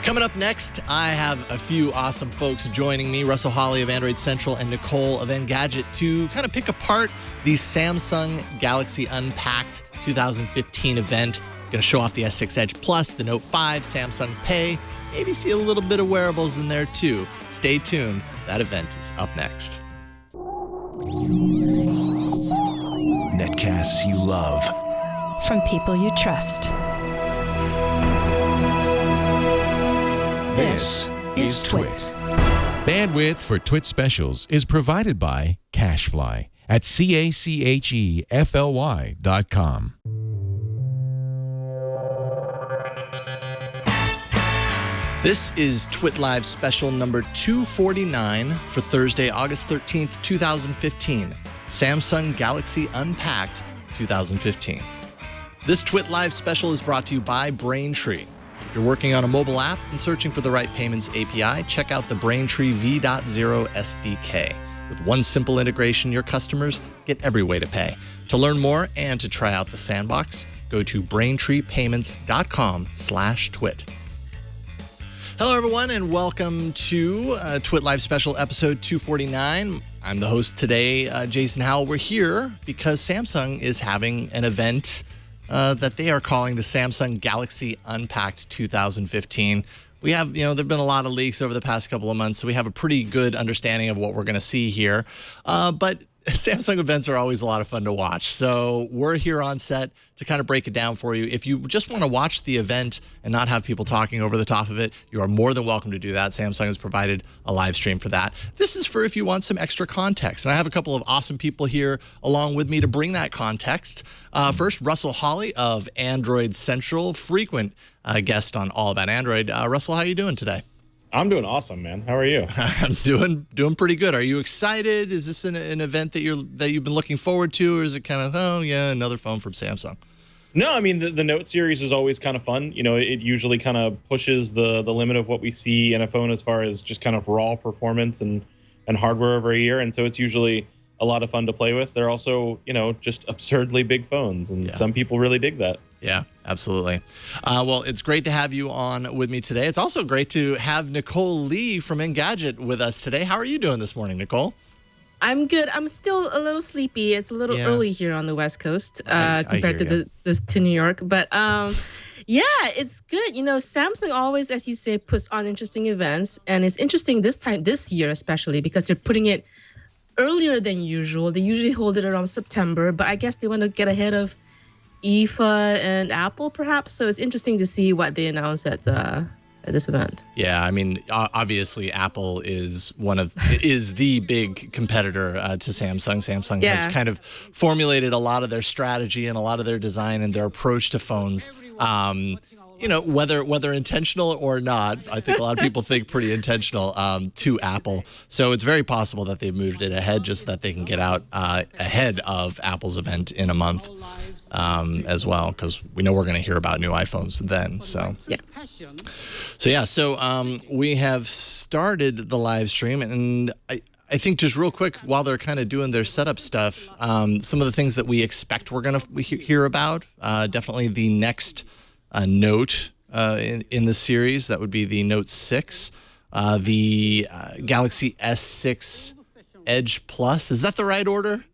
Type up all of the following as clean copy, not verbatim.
Coming up next, I have a few awesome folks joining me, Russell Hawley of Android Central and Nicole of Engadget, to kind of pick apart the Samsung Galaxy Unpacked 2015 event. Going to show off the S6 Edge Plus, the Note 5, Samsung Pay, maybe see a little bit of wearables in there too. Stay tuned. That event is up next. Netcasts you love. From people you trust. This is TWiT. Bandwidth for TWiT specials is provided by CacheFly at CACHEFLY.com. This is TWiT Live special number 249 for Thursday, August 13th, 2015. Samsung Galaxy Unpacked 2015. This TWiT Live special is brought to you by Braintree. If you're working on a mobile app and searching for the right payments API, check out the Braintree V.0 SDK. With one simple integration, your customers get every way to pay. To learn more and to try out the sandbox, go to braintreepayments.com/twit. Hello, everyone, and welcome to TWiT Live Special episode 249. I'm the host today, Jason Howell. We're here because Samsung is having an event that they are calling the Samsung Galaxy Unpacked 2015. We have, there've been a lot of leaks over the past couple of months, so we have a pretty good understanding of what we're going to see here. But Samsung events are always a lot of fun to watch. So we're here on set to kind of break it down for you. If you just want to watch the event and not have people talking over the top of it, you are more than welcome to do that. Samsung has provided a live stream for that. This is for if you want some extra context. And I have a couple of awesome people here along with me to bring that context. First, Russell Hawley of Android Central, frequent guest on All About Android. Russell, how are you doing today? I'm doing awesome, man. How are you? I'm doing pretty good. Are you excited? Is this an event that you've been looking forward to, or is it kind of, oh yeah, another phone from Samsung? No, I mean the Note series is always kind of fun. It usually kind of pushes the limit of what we see in a phone as far as just kind of raw performance and hardware over a year, and so it's usually a lot of fun to play with. They're also, just absurdly big phones, and some people really dig that. Yeah, absolutely. Well, it's great to have you on with me today. It's also great to have Nicole Lee from Engadget with us today. How are you doing this morning, Nicole? I'm good. I'm still a little sleepy. It's a little early here on the West Coast compared to New York. But yeah, it's good. Samsung always, as you say, puts on interesting events. And it's interesting this year especially, because they're putting it earlier than usual. They usually hold it around September, but I guess they want to get ahead of IFA and Apple, perhaps. So it's interesting to see what they announce at this event. Yeah, I mean, obviously, Apple is the big competitor to Samsung. Samsung has kind of formulated a lot of their strategy and a lot of their design and their approach to phones. Whether intentional or not, I think a lot of people think pretty intentional to Apple. So it's very possible that they've moved it ahead just so that they can get out ahead of Apple's event in a month as well, because we know we're going to hear about new iPhones then. So we have started the live stream, and I think just real quick, while they're kind of doing their setup stuff, some of the things that we expect we're going to hear about, definitely the next Note in the series, that would be the Note 6, the Galaxy S6 Edge Plus. Is that the right order?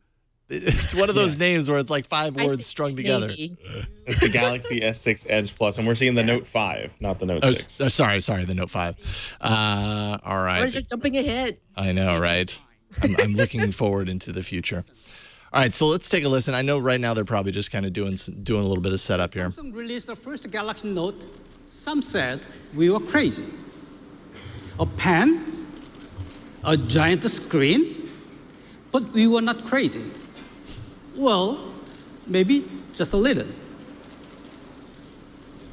It's one of those names where it's like 5 words strung together. It's the Galaxy S6 Edge Plus, and we're seeing the Note 5, not the Note 6. Sorry, the Note 5. All right. We're jumping ahead. I know, right? I'm looking forward into the future. All right, so let's take a listen. I know right now they're probably just kind of doing a little bit of setup here. Samsung released the first Galaxy Note. Some said we were crazy. A pen, a giant screen, but we were not crazy. Well, maybe just a little.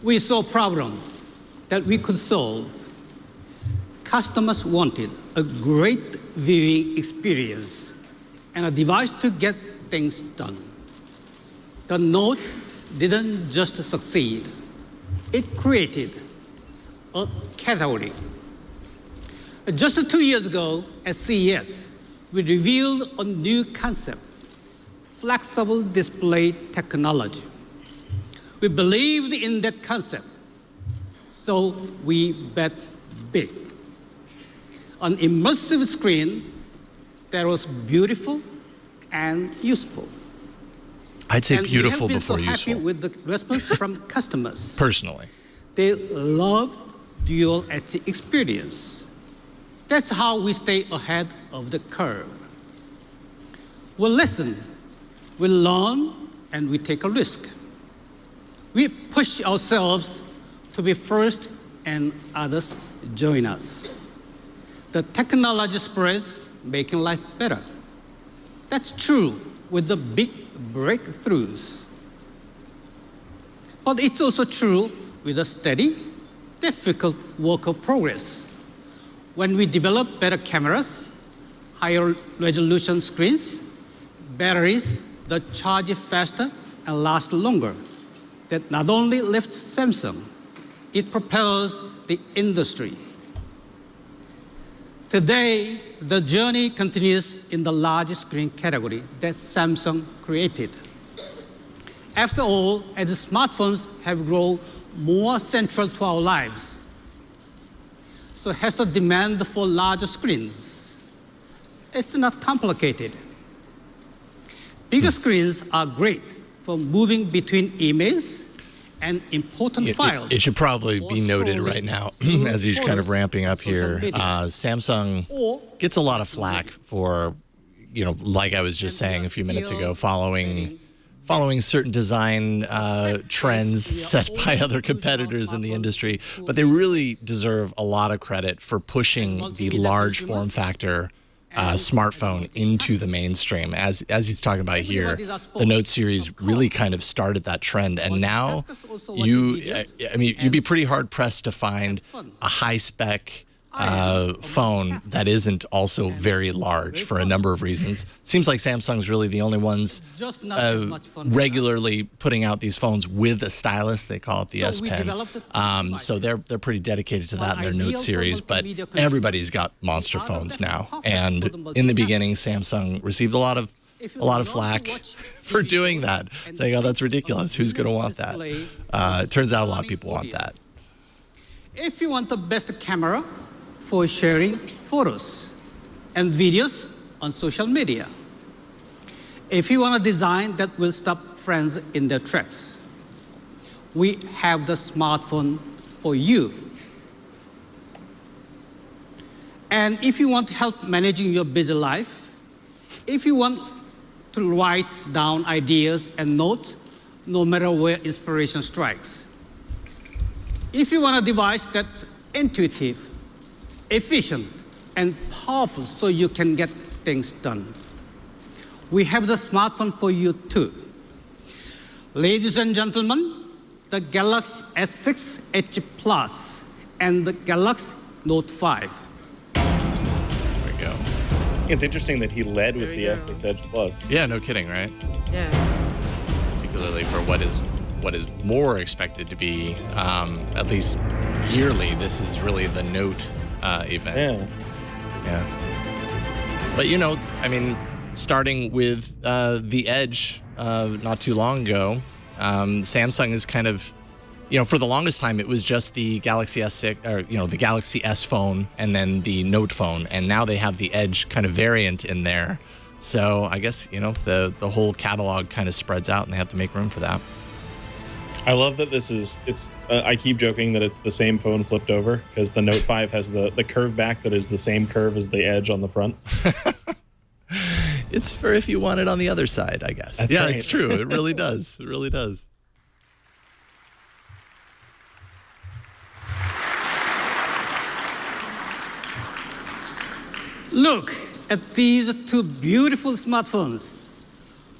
We saw a problem that we could solve. Customers wanted a great viewing experience and a device to get things done. The Note didn't just succeed. It created a category. Just 2 years ago at CES, we revealed a new concept, flexible display technology. We believed in that concept, So we bet big. An immersive screen that was beautiful and useful. I'd say and beautiful we have been before so useful. happy with the response from customers. Personally. They love dual edge experience. That's how we stay ahead of the curve. We listen, we learn, and we take a risk. We push ourselves to be first and others join us. The technology spreads, making life better. That's true with the big breakthroughs. But it's also true with a steady, difficult work of progress. When we develop better cameras, higher resolution screens, batteries that charge faster and last longer, that not only lifts Samsung, it propels the industry. Today, the journey continues in the large screen category that Samsung created. After all, as smartphones have grown more central to our lives, so has the demand for larger screens. It's not complicated. Bigger screens are great for moving between emails and important files. It should probably be noted right now, as he's kind of ramping up here, Samsung gets a lot of flack for, like I was just saying a few minutes ago, following certain design trends set by other competitors in the industry. But they really deserve a lot of credit for pushing the large form factor smartphone into the mainstream. As he's talking about here, the Note series really kind of started that trend, and now you'd be pretty hard pressed to find a high spec phone that isn't also very large for a number of reasons. Seems like Samsung's really the only ones regularly putting out these phones with a stylus. They call it the S Pen. So they're pretty dedicated to that in their Note series. But everybody's got monster phones now. And in the beginning, Samsung received a lot of flack for doing that, saying, "Oh, that's ridiculous. Who's going to want that?" It turns out a lot of people want that. If you want the best camera for sharing photos and videos on social media, if you want a design that will stop friends in their tracks, we have the smartphone for you. And if you want help managing your busy life, if you want to write down ideas and notes no matter where inspiration strikes, if you want a device that's intuitive, efficient, and powerful so you can get things done, we have the smartphone for you too. Ladies and gentlemen, the Galaxy S6 Edge Plus and the Galaxy Note 5. There we go. It's interesting that he led with the S6 Edge Plus. Yeah, no kidding, right? Yeah. Particularly for what is more expected to be, at least yearly, this is really the Note event. Yeah. But starting with the Edge not too long ago, Samsung is kind of, for the longest time it was just the Galaxy S6 or the Galaxy S phone and then the Note phone, and now they have the Edge kind of variant in there. So I guess the whole catalog kind of spreads out, and they have to make room for that. I love that I keep joking that it's the same phone flipped over, because the Note 5 has the curve back that is the same curve as the Edge on the front. It's for if you want it on the other side, I guess. That's right. It's true. It really does. It really does. Look at these two beautiful smartphones.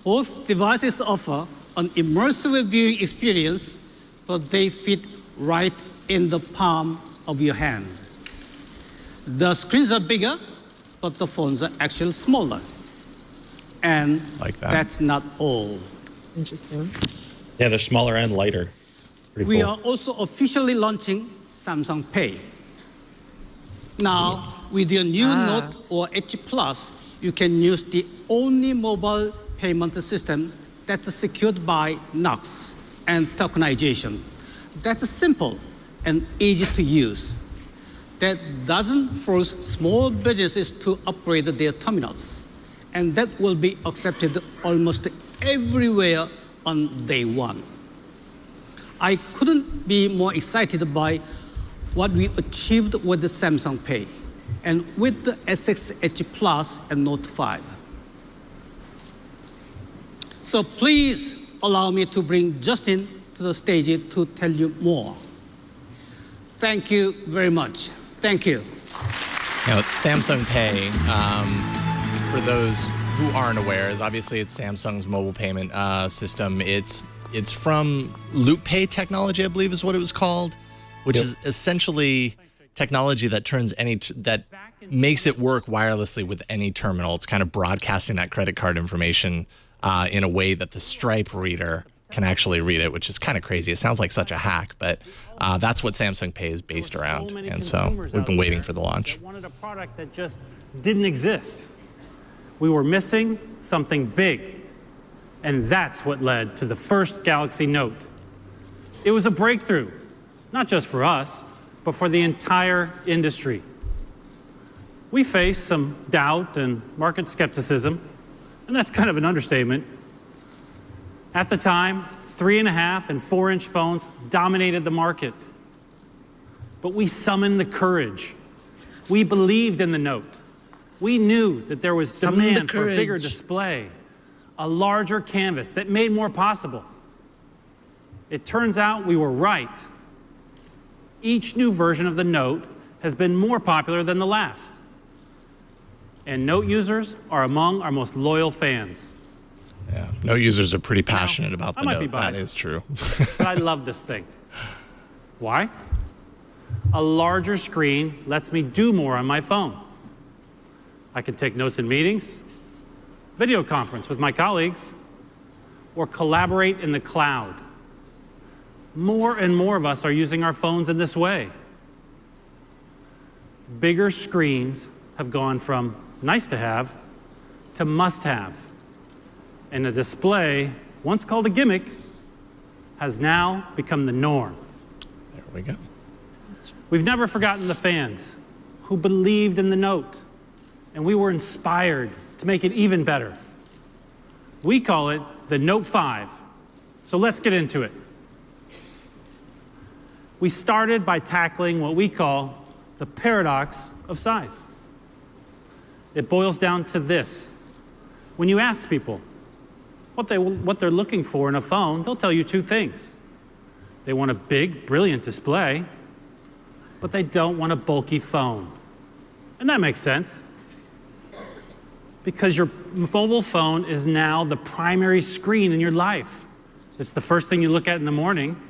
Both devices offer an immersive viewing experience, but they fit right in the palm of your hand. The screens are bigger, but the phones are actually smaller. And that's not all. Interesting. Yeah, they're smaller and lighter. It's pretty We cool. are also officially launching Samsung Pay. Now, with your new Note or Edge Plus, you can use the only mobile payment system that's secured by NOx and tokenization. That's simple, and easy to use that doesn't force small businesses to upgrade their terminals, and that will be accepted almost everywhere on day one. I couldn't be more excited by what we achieved with the Samsung Pay and with the S6 Edge Plus and Note 5. So please allow me to bring Justin to the stage to tell you more. Thank you very much. Thank you. Now, Samsung Pay, for those who aren't aware, is obviously it's Samsung's mobile payment system. It's from Loop Pay technology, I believe is what it was called, which is essentially technology that turns that makes it work wirelessly with any terminal. It's kind of broadcasting that credit card information in a way that the Stripe reader can actually read it, which is kind of crazy. It sounds like such a hack, but that's what Samsung Pay is based around. And so we've been waiting for the launch. Wanted a product that just didn't exist. We were missing something big. And that's what led to the first Galaxy Note. It was a breakthrough, not just for us, but for the entire industry. We faced some doubt and market skepticism, and that's kind of an understatement. At the time, 3.5 and 4-inch phones dominated the market. But we summoned the courage. We believed in the Note. We knew that there was demand for a bigger display, a larger canvas that made more possible. It turns out we were right. Each new version of the Note has been more popular than the last. And Note users are among our most loyal fans. Yeah, Note users are pretty passionate about the Note. That is true. But I love this thing. Why? A larger screen lets me do more on my phone. I can take notes in meetings, video conference with my colleagues, or collaborate in the cloud. More and more of us are using our phones in this way. Bigger screens have gone from nice to have to must have. And a display, once called a gimmick, has now become the norm. There we go. We've never forgotten the fans who believed in the Note, and we were inspired to make it even better. We call it the Note 5. So let's get into it. We started by tackling what we call the paradox of size. It boils down to this. When you ask people what they're looking for in a phone, they'll tell you two things. They want a big, brilliant display, but they don't want a bulky phone. And that makes sense, because your mobile phone is now the primary screen in your life. It's the first thing you look at in the morning,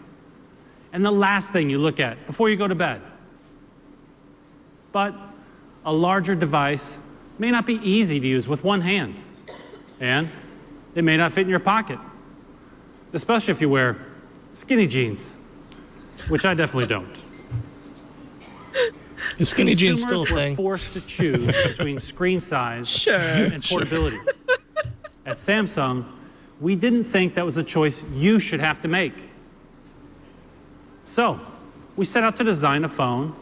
and the last thing you look at before you go to bed. But a larger device may not be easy to use with one hand, and it may not fit in your pocket, especially if you wear skinny jeans, which I definitely don't. Is skinny jeans still a Consumers thing? were forced to choose between screen size and portability. At Samsung, we didn't think that was a choice you should have to make. So we set out to design a phone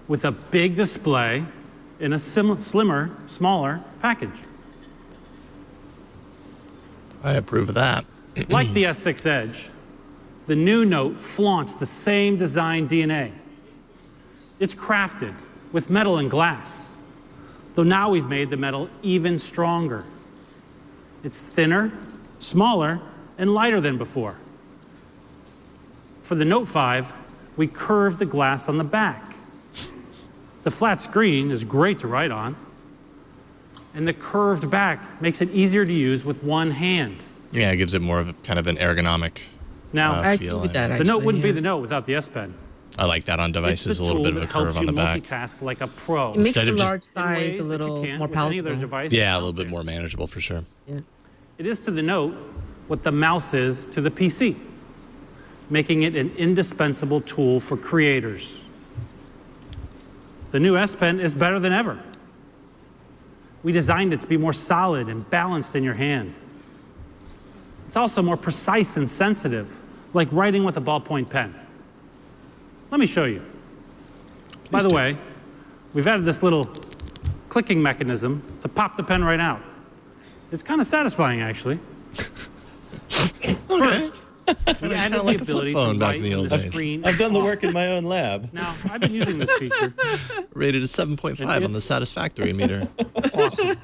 with a big display in a slimmer, smaller package. I approve of that. Like the S6 Edge, the new Note flaunts the same design DNA. It's crafted with metal and glass, though now we've made the metal even stronger. It's thinner, smaller, and lighter than before. For the Note 5, we curved the glass on the back. The flat screen is great to write on, and the curved back makes it easier to use with one hand. Yeah, it gives it more of a, kind of an ergonomic feel. The Note wouldn't be the Note without the S Pen. I like that on devices, a little bit of a curve on the back. Multitask like a pro. It makes the large size a little more palatable. Yeah, a little bit more manageable for sure. Yeah. It is to the Note what the mouse is to the PC, making it an indispensable tool for creators. The new S Pen is better than ever. We designed it to be more solid and balanced in your hand. It's also more precise and sensitive, like writing with a ballpoint pen. let me show you. By the way, we've added this little clicking mechanism to pop the pen right out. It's kind of satisfying, actually. First, we added the ability to write on the screen. I've done the work in my own lab. Now, I've been using this feature. Rated a 7.5 on the satisfactory meter. Awesome.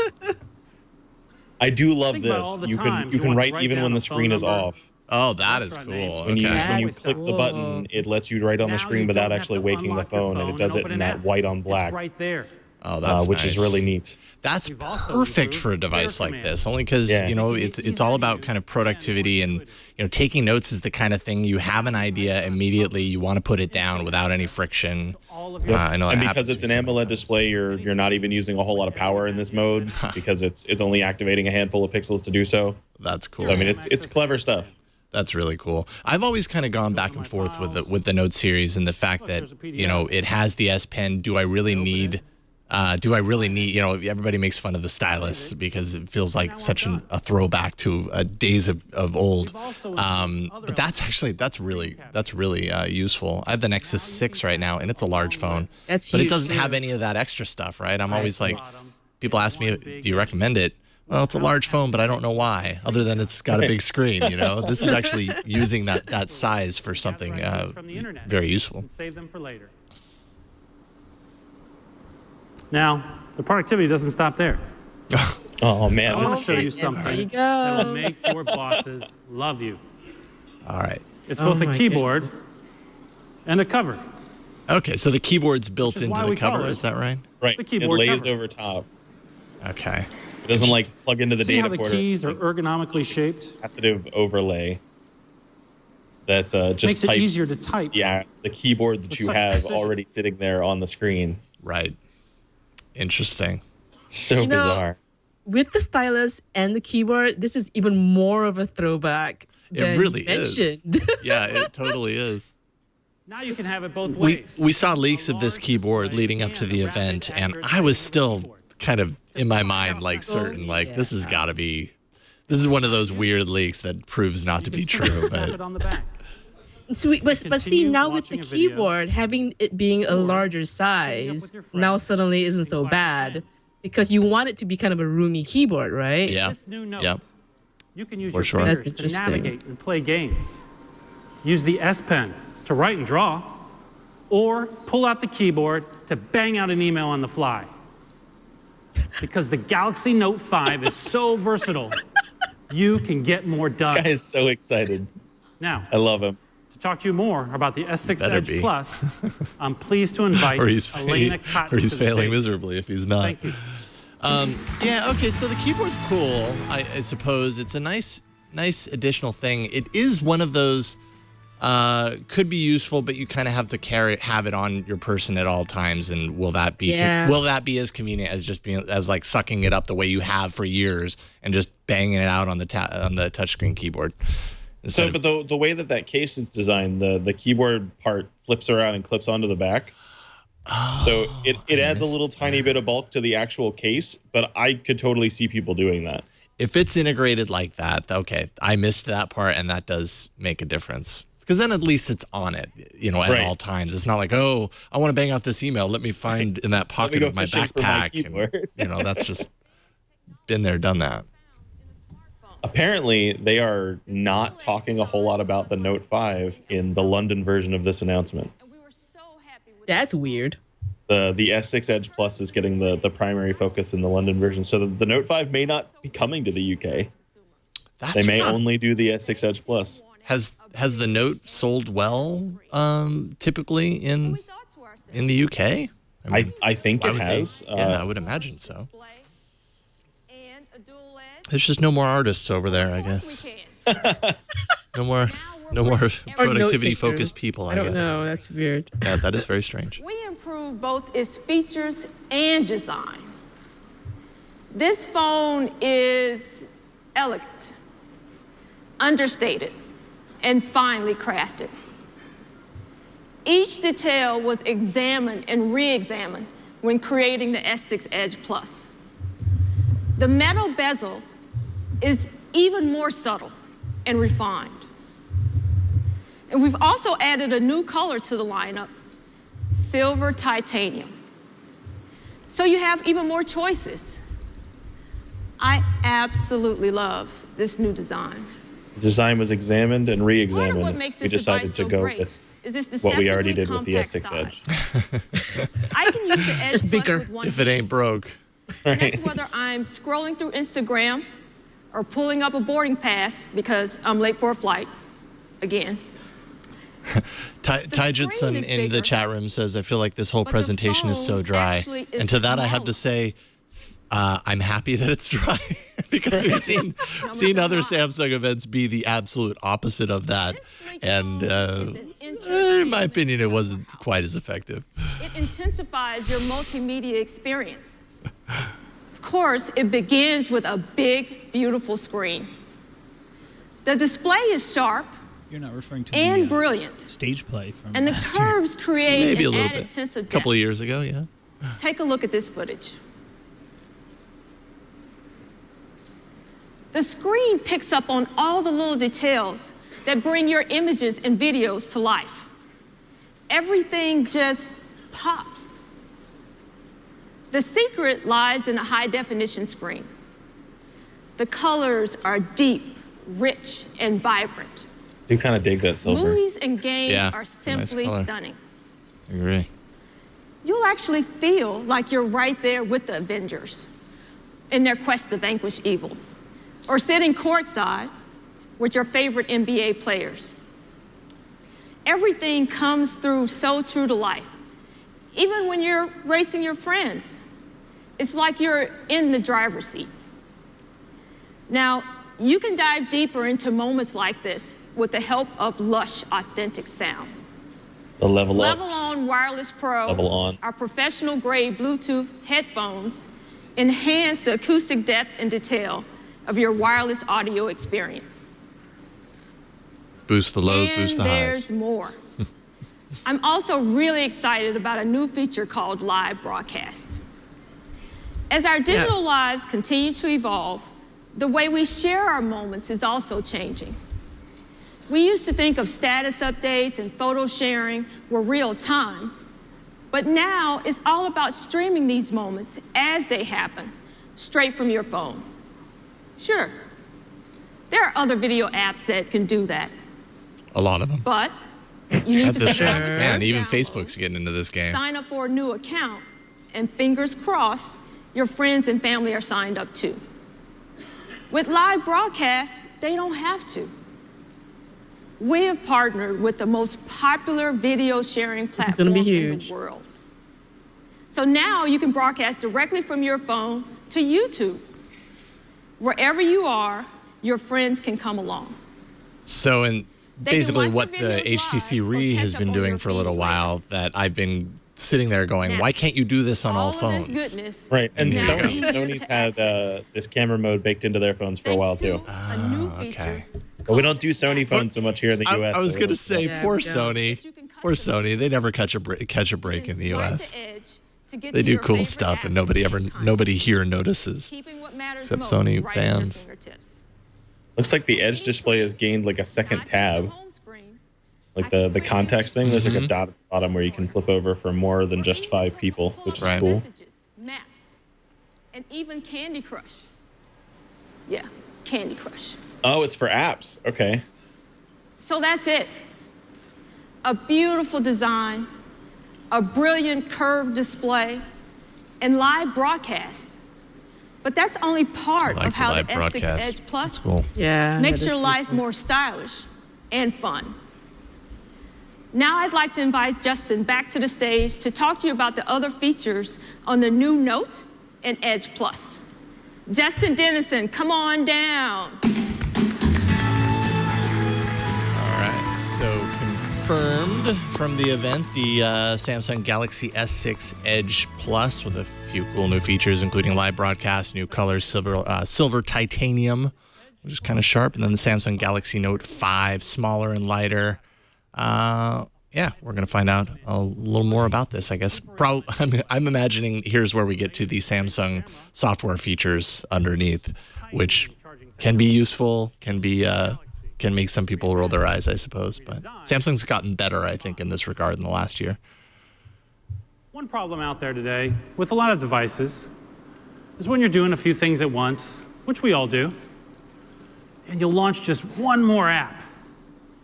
I do love Think about this. all the You times can want to write write even down when a the screen phone is number. off. Oh, that is Restaurant cool. When you Okay. click the button, it lets you write on the Now screen you without don't have actually to waking the unlock your phone, and it phone does and it open in an that app. white on black, It's right there. Oh, that's which nice. is really neat. That's We've also perfect for a improved device Clear like Command. this, only because Yeah. you know it's all about kind of productivity, and taking notes is the kind of thing you have an idea immediately, you want to put it down without any friction. I know, And it because happens it's to an me so many AMOLED times. display, you're not even using a whole lot of power in this mode because it's only activating a handful of pixels to do so. That's cool. So I mean, it's clever stuff. That's really cool. I've always kind of gone back and forth with the Note series and the fact that it has the S Pen. Do I really need? Everybody makes fun of the stylus because it feels like such a throwback to days of old. But that's really useful. I have the Nexus 6 right now, and it's a large phone. That's but it huge, doesn't too. have any of that extra stuff, right? I'm always like, people ask me, do you recommend it? Well, it's a large phone, but I don't know why, other than it's got a big screen, This is actually using that size for something very useful. Save them for later. Now, the productivity doesn't stop there. Oh man, I want to this show is you great. something There you that will go. make your bosses love you. All right. It's Oh both a my keyboard and a cover. Okay, so the keyboard's built is into why the we call cover, it is that right? Right, the it keyboard lays cover. over top. Okay. It doesn't like plug into the See data how the port. keys are It's ergonomically shaped? a capacitive overlay that just Makes it types easier to type. the keyboard that With you such have precision. already sitting there on the screen. Right. Interesting. So bizarre. With the stylus and the keyboard, this is even more of a throwback. It than really you is. mentioned. Yeah, it totally is. Now you can have it both We ways. we saw leaks of this keyboard leading up to the event, and I was still kind of in my mind like certain this has got to be. This is one of those weird leaks that proves not to be true, Snap it but on the back. So but see, Continue now with the watching a video. keyboard, having it being a larger size, with your friends. now suddenly isn't so Invite your bad friends. because you want it to be kind of a roomy keyboard, right? yeah, This new note, yeah. you can use For your sure. fingers That's to interesting. navigate and play games. Use the S Pen to write and draw, or pull out the keyboard to bang out an email on the fly. Because the Galaxy Note 5 is so versatile, you can get more done. This guy is so excited. Now, I love him. to talk to you more about the S6 Better Edge be. Plus, I'm pleased to invite Or he's Elena Cotton to the failing stage. miserably if he's not. Thank you. Yeah, okay, so the keyboard's cool, I suppose. It's a nice additional thing. It is one of those, could be useful, but you kind of have to have it on your person at all times. And will that be as convenient as just being as like sucking it up the way you have for years and just banging it out on the touchscreen keyboard? So, but the way that case is designed, the keyboard part flips around and clips onto the back. So it adds a little tiny bit of bulk to the actual case, but I could totally see people doing that. If it's integrated like that, okay, I missed that part, and that does make a difference. Because then at least it's on it, at Right. all times. It's not like, oh, I want to bang out this email. Let me find in that pocket go of my fishing for my backpack. keyboard. And, that's just been there, done that. Apparently, they are not talking a whole lot about the Note 5 in the London version of this announcement. That's weird. The S6 Edge Plus is getting the primary focus in the London version. So the Note 5 may not be coming to the UK. They may only do the S6 Edge Plus. Has the Note sold well typically in the UK? I think why it would has. they? I would imagine so. There's just no more artists over there, I guess. No more productivity-focused people, I I don't guess. know. That's weird. Yeah, that is very strange. We improved both its features and design. This phone is elegant, understated, and finely crafted. Each detail was examined and re-examined when creating the S6 Edge Plus. The metal bezel is even more subtle and refined. And we've also added a new color to the lineup silver titanium. So you have even more choices. I absolutely love this new design. The design was examined and Part of re-examined. what makes We this decided device to so go great with is this what we already deceptively did with the compact S6 size. Edge. I can use the Edge Just Plus bigger. with one If it ain't broke. hand. That's whether I'm scrolling through Instagram or pulling up a boarding pass because I'm late for a flight again. TWiT screen is in the bigger, chat room says, I feel like this whole but the presentation is so phone dry. actually is And to that, I have to smaller. say, I'm happy that it's dry because we've seen other Samsung events be the absolute opposite of that. This sleek And phone is an interesting in my opinion, it wasn't quite as effective. It intensifies your multimedia experience. Of course, it begins with a big, beautiful screen. The display is sharp You're not referring to and the brilliant, stage play from and the last year. curves create Maybe a an little added bit. sense of A depth. couple of years ago, yeah. Take a look at this footage. The screen picks up on all the little details that bring your images and videos to life. Everything just pops. The secret lies in a high-definition screen. The colors are deep, rich, and vibrant. Do kind of dig that silver. Movies and games Yeah, are it's a nice simply color. stunning. I agree. You'll actually feel like you're right there with the Avengers in their quest to vanquish evil, or sitting courtside with your favorite NBA players. Everything comes through so true to life. Even when you're racing your friends, it's like you're in the driver's seat. Now, you can dive deeper into moments like this with the help of lush, authentic sound. The Level Level Ups. On Wireless Pro, Level On. our professional-grade Bluetooth headphones, enhance the acoustic depth and detail of your wireless audio experience. Boost the lows, And boost the there's highs. more. I'm also really excited about a new feature called live broadcast. As our digital lives continue to evolve, the way we share our moments is also changing. We used to think of status updates and photo sharing were real time, but now it's all about streaming these moments as they happen, straight from your phone. Sure, there are other video apps that can do that, A lot of them. but you need At to this figure out point. which And ones even download, Facebook's getting into this game. sign up for a new account, and fingers crossed, your friends and family are signed up too. With live broadcasts, they don't have to. We have partnered with the most popular video sharing This is gonna platform be in huge. the world. So now you can broadcast directly from your phone to YouTube. Wherever you are, your friends can come along. So, and They can basically watch what your the videos HTC live or Re catch has up been on doing your for a little feed while that I've been sitting there going, Now, why can't you do this on all of phones? this goodness Right, and is now Sony, easier Sony's to had access. this camera mode baked into their phones for a while Thanks too. to a new feature okay. But we don't do Sony phones so much here in the US. I was so going to it's- say, Yeah, poor we don't. Sony. But you can Poor customize Sony. They never catch a break in the Swipe US. the edge to get They to do your cool favorite stuff, and apps nobody content. here notices. Keeping what matters except most Sony right at your fans. fingertips. Looks like the Edge display has gained like a second Not just the tab. home screen, Like the context thing, there's like a dot at the bottom where you can flip over for more than just 5 people, which is Right. cool. Messages, maps, and even Candy Crush. Yeah, Candy Crush. Oh, it's for apps. Okay. So that's it. A beautiful design, a brilliant curved display, and live broadcasts. But that's only part I like of how live the S6 broadcast. Edge Plus That's cool. Yeah. makes that is your pretty life cool. more stylish and fun. Now I'd like to invite Justin back to the stage to talk to you about the other features on the new Note and Edge Plus. Justin Dennison, come on down. All right, so confirmed from the event, the Samsung Galaxy S6 Edge Plus with a few cool new features, including live broadcast, new colors, silver titanium, which is kind of sharp, and then the Samsung Galaxy Note 5, smaller and lighter. Yeah, we're going to find out a little more about this, I guess. I'm imagining here's where we get to the Samsung software features underneath, which can be useful, can make some people roll their eyes, I suppose. But Samsung's gotten better, I think, in this regard in the last year. One problem out there today with a lot of devices is when you're doing a few things at once, which we all do, and you'll launch just one more app,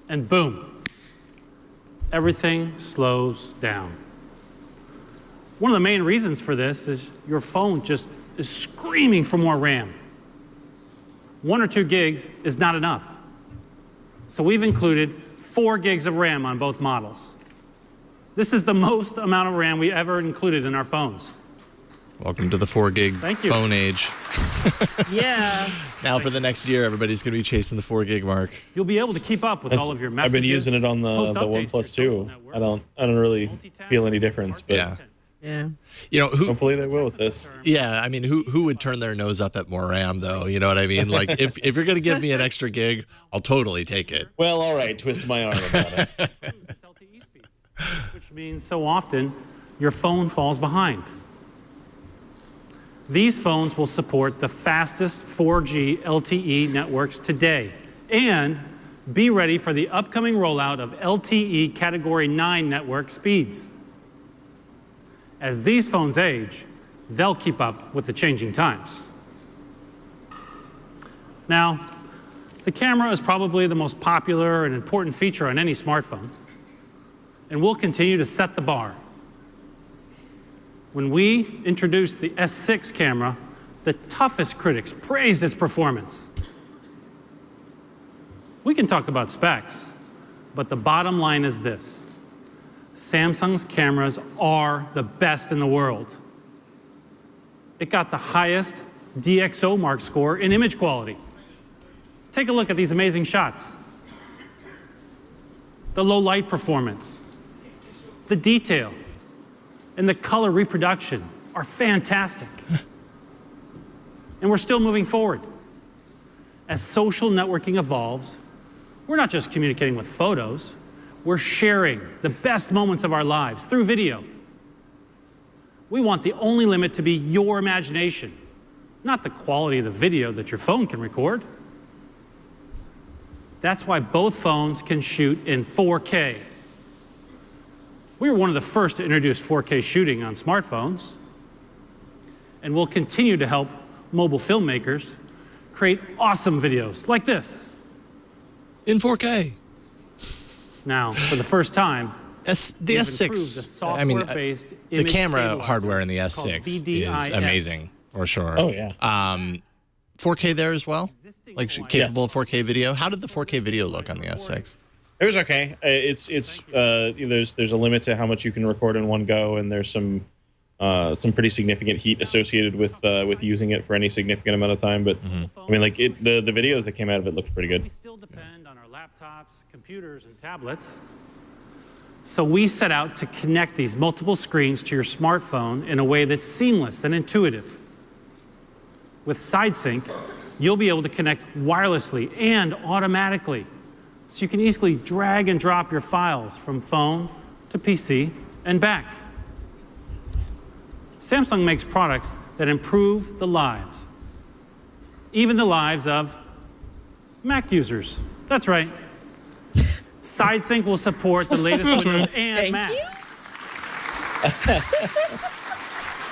and boom, everything slows down. One of the main reasons for this is your phone just is screaming for more RAM. 1 or 2 gigs is not enough. So we've included 4 gigs of RAM on both models. This is the most amount of RAM we ever included in our phones. Welcome to the 4 gig phone age. Yeah. Now for the next year, everybody's going to be chasing the 4 gig mark. You'll be able to keep up with all of your messages. I've been using it on the OnePlus too. I don't really feel any difference. But Yeah. You know, hopefully they will with this. Yeah, I mean, who would turn their nose up at more RAM though? You know what I mean? Like, if you're going to give me an extra gig, I'll totally take it. Well, all right, twist my arm about it. Which means so often your phone falls behind. These phones will support the fastest 4G LTE networks today and be ready for the upcoming rollout of LTE Category 9 network speeds. As these phones age, they'll keep up with the changing times. Now, the camera is probably the most popular and important feature on any smartphone, and we'll continue to set the bar. When we introduced the S6 camera, the toughest critics praised its performance. We can talk about specs, but the bottom line is this: Samsung's cameras are the best in the world. It got the highest DxO Mark score in image quality. Take a look at these amazing shots. The low light performance, the detail, and the color reproduction are fantastic. And we're still moving forward. As social networking evolves, we're not just communicating with photos, we're sharing the best moments of our lives through video. We want the only limit to be your imagination, not the quality of the video that your phone can record. That's why both phones can shoot in 4K. We were one of the first to introduce 4K shooting on smartphones, and we'll continue to help mobile filmmakers create awesome videos like this. In 4K. Now, for the first time, the S6, I mean, the camera hardware in the S6 is amazing, for sure. Oh, yeah. 4K there as well? Like capable of 4K video? How did the 4K video look on the S6? It was okay. There's a limit to how much you can record in one go, and there's some pretty significant heat associated with using it for any significant amount of time. But I mean, like the videos that came out of it looked pretty good. We still depend on our laptops, computers, and tablets. So we set out to connect these multiple screens to your smartphone in a way that's seamless and intuitive. With SideSync, you'll be able to connect wirelessly and automatically, so you can easily drag and drop your files from phone to PC and back. Samsung makes products that improve the lives, even the lives of Mac users. That's right. SideSync will support the latest Windows and Macs.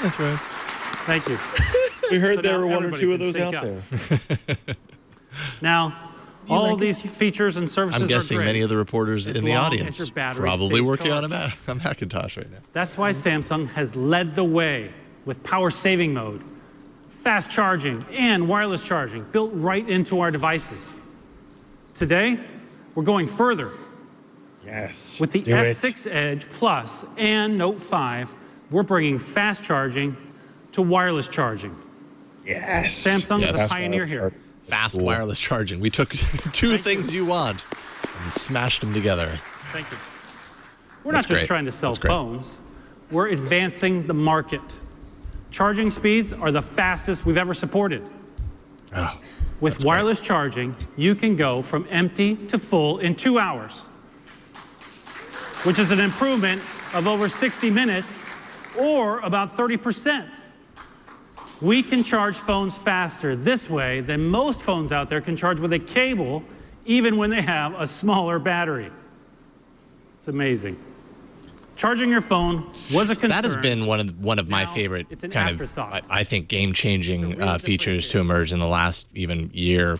That's right. Thank you. We heard So there now were 1 or 2 of everybody those can out sync there. Now, all these features and services I'm guessing are great, many of the reporters as in the long audience as your battery probably stays working on charged. a Macintosh right now. That's why Samsung has led the way with power saving mode, fast charging, and wireless charging built right into our devices. Today, we're going further. Yes. With the S6 Edge Plus and Note 5, we're bringing fast charging to wireless charging. Yes. Samsung is a pioneer here. Fast wireless charging. We took 2 things you want and smashed them together. Thank you. We're not just trying to sell phones. We're advancing the market. Charging speeds are the fastest we've ever supported. Oh, With wireless charging, you can go from empty to full in 2 hours, which is an improvement of over 60 minutes or about 30%. We can charge phones faster this way than most phones out there can charge with a cable, even when they have a smaller battery. It's amazing. Charging your phone was a concern. That has been one of my favorite kind of, I think, game-changing features to emerge in the last even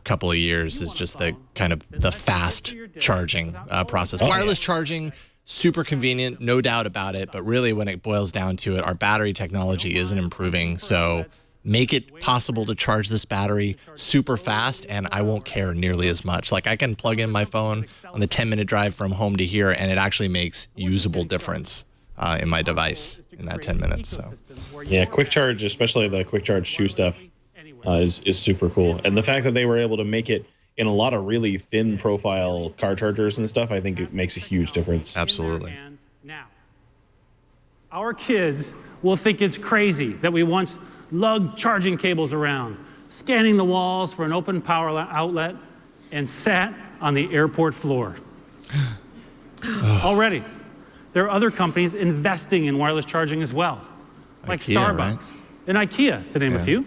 couple of years is just the kind of the fast charging process. Wireless charging, super convenient, no doubt about it. But really, when it boils down to it, our battery technology isn't improving. So make it possible to charge this battery super fast, and I won't care nearly as much. Like, I can plug in my phone on the 10-minute drive from home to here, and it actually makes usable difference in my device in that 10 minutes. So, yeah, quick charge, especially the quick charge 2 stuff, is super cool. And the fact that they were able to make it in a lot of really thin profile car chargers and stuff, I think it makes a huge difference. Absolutely. Now, our kids will think it's crazy that we once lugged charging cables around, scanning the walls for an open power outlet, and sat on the airport floor. Already, there are other companies investing in wireless charging as well, like IKEA, Starbucks and IKEA, to name a few.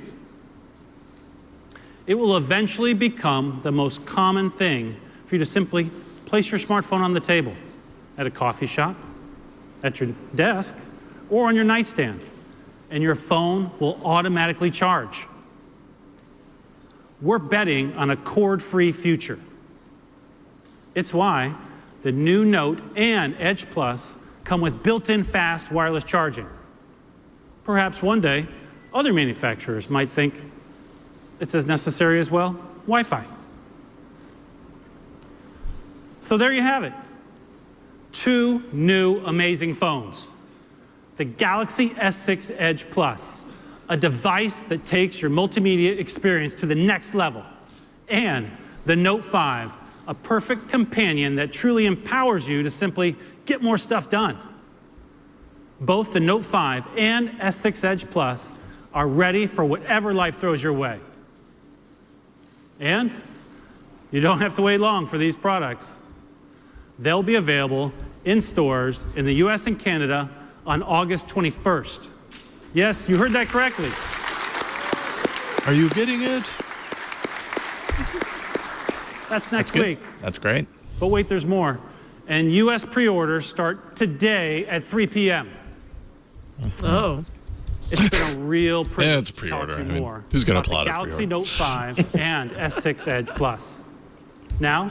It will eventually become the most common thing for you to simply place your smartphone on the table at a coffee shop, at your desk, or on your nightstand, and your phone will automatically charge. We're betting on a cord-free future. It's why the new Note and Edge Plus come with built-in fast wireless charging. Perhaps one day, other manufacturers might think it's as necessary as, well, Wi-Fi. So there you have it. 2 new amazing phones. The Galaxy S6 Edge Plus, a device that takes your multimedia experience to the next level, and the Note 5, a perfect companion that truly empowers you to simply get more stuff done. Both the Note 5 and S6 Edge Plus are ready for whatever life throws your way. And you don't have to wait long for these products. They'll be available in stores in the US and Canada on August 21st. Yes, you heard that correctly. Are you getting it? That's next week. That's great. But wait, there's more. And US pre-orders start today at 3 p.m. Oh. It's been a real privilege Yeah, it's a to talk pre-order. to you I mean, more who's gonna about plot the a Galaxy pre-order? Note 5 and S6 Edge Plus. Now,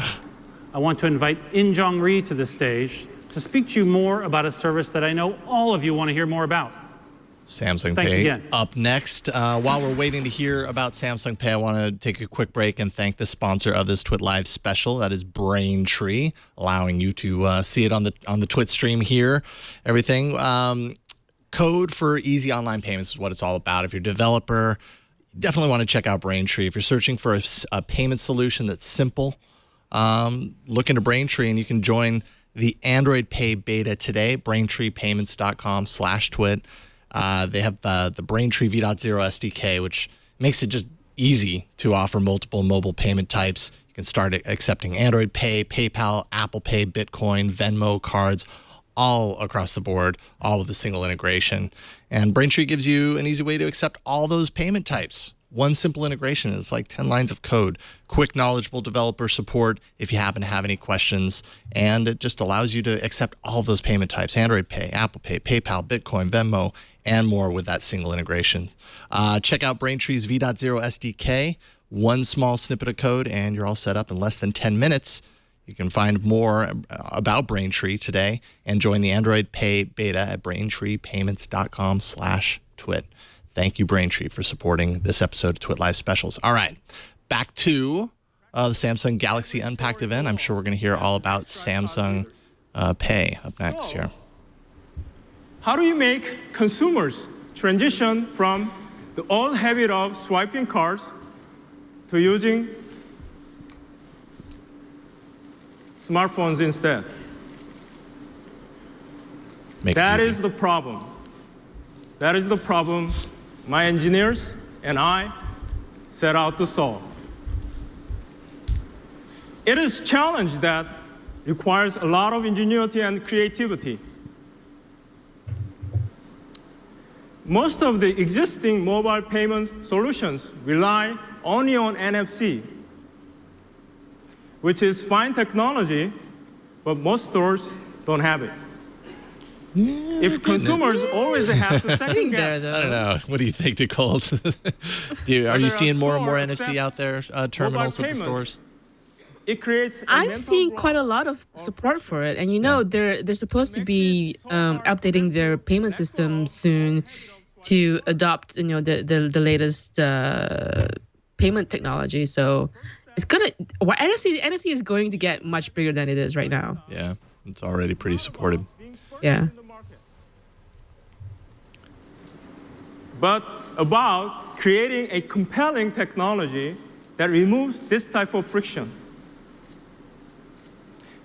I want to invite In-Jong Ri to the stage to speak to you more about a service that I know all of you want to hear more about. Samsung Thanks Pay. again. Up next, while we're waiting to hear about Samsung Pay, I want to take a quick break and thank the sponsor of this TWiT Live special. That is Braintree, allowing you to see it on the TWiT stream here. Everything. Code for easy online payments is what it's all about. If you're a developer, you definitely want to check out Braintree. If you're searching for a payment solution that's simple, look into Braintree and you can join the Android Pay beta today, braintreepayments.com/twit. They have the Braintree V.0 SDK, which makes it just easy to offer multiple mobile payment types. You can start accepting Android Pay, PayPal, Apple Pay, Bitcoin, Venmo, cards, all across the board, all with a single integration. And Braintree gives you an easy way to accept all those payment types. One simple integration is like 10 lines of code, quick, knowledgeable developer support if you happen to have any questions, and it just allows you to accept all those payment types, Android Pay, Apple Pay, PayPal, Bitcoin, Venmo, and more with that single integration. Check out Braintree's V.0 SDK, one small snippet of code, and you're all set up in less than 10 minutes. You can find more about Braintree today and join the Android Pay beta at braintreepayments.com/twit. Thank you, Braintree, for supporting this episode of TWiT Live Specials. All right, back to the Samsung Galaxy Unpacked event. I'm sure we're going to hear all about Samsung Pay up next here. How do you make consumers transition from the old habit of swiping cards to using smartphones instead? That is the problem. That is the problem my engineers and I set out to solve. It is a challenge that requires a lot of ingenuity and creativity. Most of the existing mobile payment solutions rely only on NFC, which is fine technology, but most stores don't have it. If consumers always have to second guess. I don't know. What do you think, Nicole? Are you seeing more and more NFC out there, terminals at the stores? It creates. I'm seeing quite a lot of support for it, and they're supposed to be updating their payment system soon to adopt the latest payment technology. So it's gonna NFC is going to get much bigger than it is right now. Yeah, it's already pretty supported. Yeah. But about creating a compelling technology that removes this type of friction.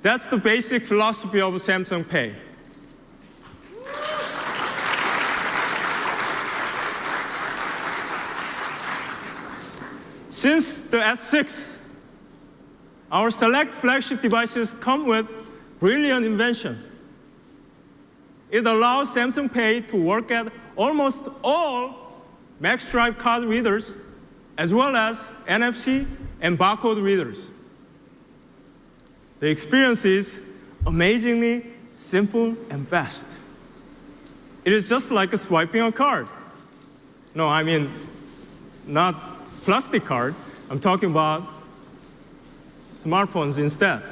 That's the basic philosophy of Samsung Pay. Since the S6, our select flagship devices come with brilliant invention. It allows Samsung Pay to work at almost all MagStripe card readers, as well as NFC and barcode readers. The experience is amazingly simple and fast. It is just like swiping a card. No, I mean, not plastic card. I'm talking about smartphones instead.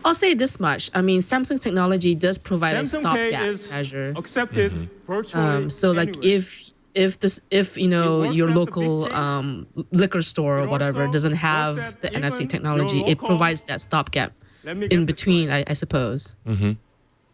I'll say this much. I mean, Samsung's technology does provide a Samsung Pay stopgap is measure. accepted virtually So, like, anywhere. if your local liquor store or whatever doesn't have at the even NFC technology, your it local- provides that stopgap Let me in get this between, right. I suppose.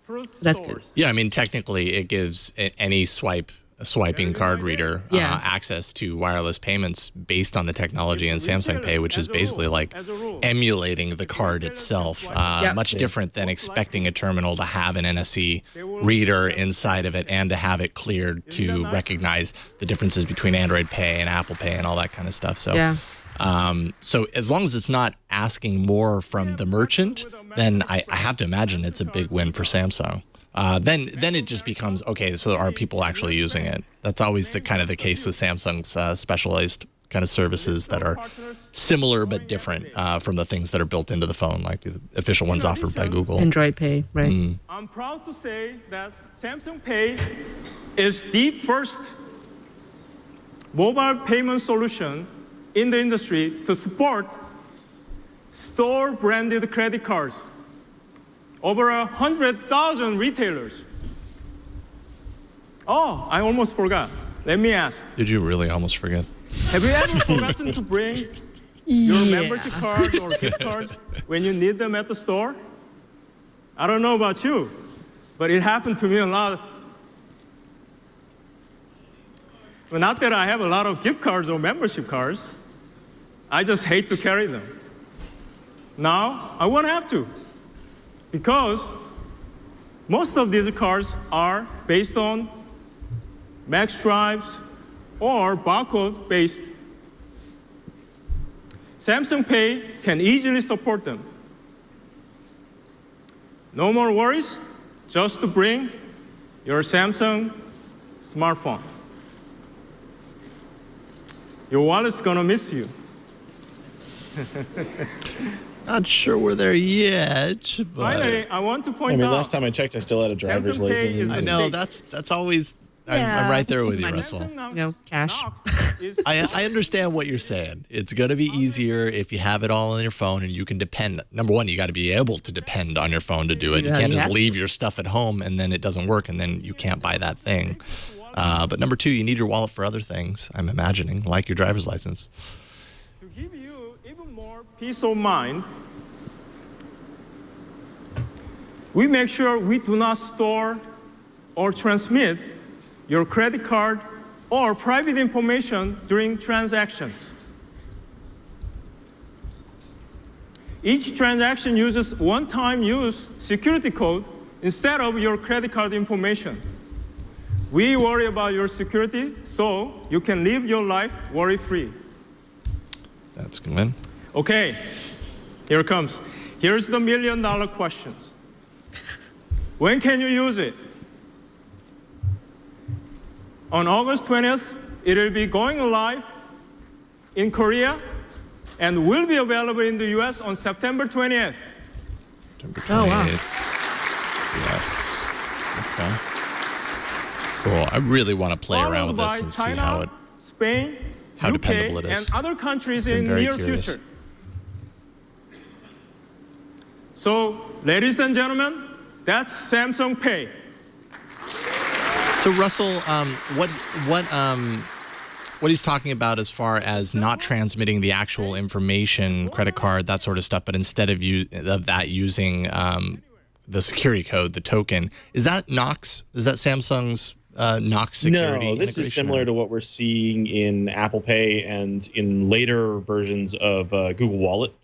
Fruit That's stores. good. Yeah, I mean, technically, it gives any swiping card reader Yeah. access to wireless payments based on the technology in Samsung Pay, which is basically like As a rule. emulating the card itself. Much different than expecting a terminal to have an NFC reader inside of it and to have it cleared to recognize the differences between Android Pay and Apple Pay and all that kind of stuff. So, Yeah. so as long as it's not asking more from the merchant, then I have to imagine it's a big win for Samsung. Then it just becomes, okay, so are people actually using it? That's always the kind of the case with Samsung's specialized kind of services that are similar but different from the things that are built into the phone, like the official ones offered by Google. Android Pay, right? I'm proud to say that Samsung Pay is the first mobile payment solution in the industry to support store-branded credit cards. Over 100,000 retailers. Oh, I almost forgot. Let me ask. Did you really almost forget? Have you ever forgotten to bring your membership card or gift card when you need them at the store? I don't know about you, but it happened to me a lot. Well, not that I have a lot of gift cards or membership cards. I just hate to carry them. Now, I won't have to, because most of these cards are based on MagStripes or barcode-based. Samsung Pay can easily support them. No more worries, just to bring your Samsung smartphone. Your wallet's gonna miss you. Not sure we're there yet, but Finally, I want to point out. last time I checked, I still had a driver's Samsung Pay is license. I know safe. that's always. I'm right there with you, Russell. Cash. I understand what you're saying. It's going to be easier if you have it all on your phone and you can depend. Number one, you got to be able to depend on your phone to do it. You Yeah, can't you just have- leave your stuff at home and then it doesn't work and then you can't buy that thing. But number two, you need your wallet for other things, I'm imagining, like your driver's license. To give you even more peace of mind, we make sure we do not store or transmit your credit card or private information during transactions. Each transaction uses one-time use security code instead of your credit card information. We worry about your security so you can live your life worry-free. That's good, man. Okay, here it comes. Here's the million-dollar questions. When can you use it? On August 20th, it will be going live in Korea and will be available in the US on September 20th. September Oh, wow. 28th. Yes. Cool. I really want to play around with followed this by and see China, Spain, how UK, dependable it is. and other countries Been in very near curious. future. So, ladies and gentlemen, that's Samsung Pay. So Russell, what he's talking about as far as not transmitting the actual information, credit card, that sort of stuff, but instead of that using the security code, the token, is that Knox? Is that Samsung's Knox security? No, this is similar to what we're seeing in Apple Pay and in later versions of Google Wallet,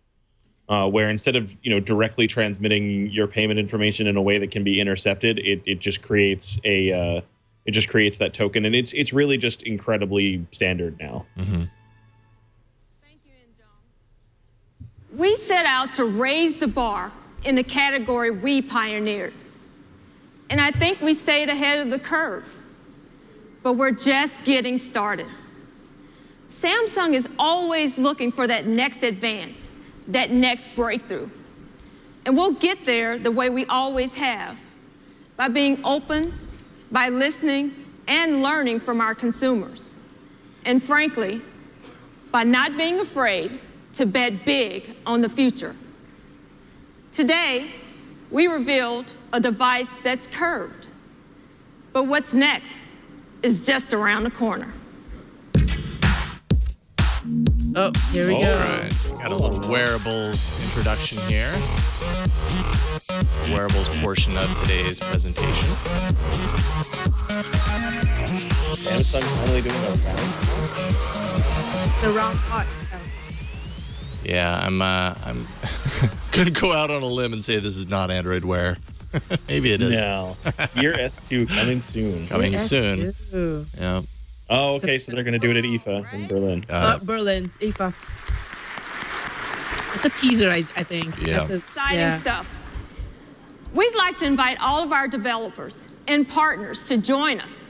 where instead of directly transmitting your payment information in a way that can be intercepted, it just creates that token, and it's really just incredibly standard now. Mm-hmm. Thank you, Njong. We set out to raise the bar in the category we pioneered. And I think we stayed ahead of the curve. But we're just getting started. Samsung is always looking for that next advance, that next breakthrough. And we'll get there the way we always have, by being open, by listening and learning from our consumers. And frankly, by not being afraid to bet big on the future. Today, we revealed a device that's curved. But what's next is just around the corner. Oh, here we go. All right, so we got a little wearables introduction here. Wearables portion of today's presentation. Samsung finally doing The round part. Yeah, I'm gonna go out on a limb and say this is not Android Wear. Maybe it is. No. Gear S2 coming soon. Coming soon. Yeah. Oh, okay. So they're going to do it at IFA in Berlin. Berlin, IFA. It's a teaser, I think. Yeah. That's Exciting stuff. We'd like to invite all of our developers and partners to join us,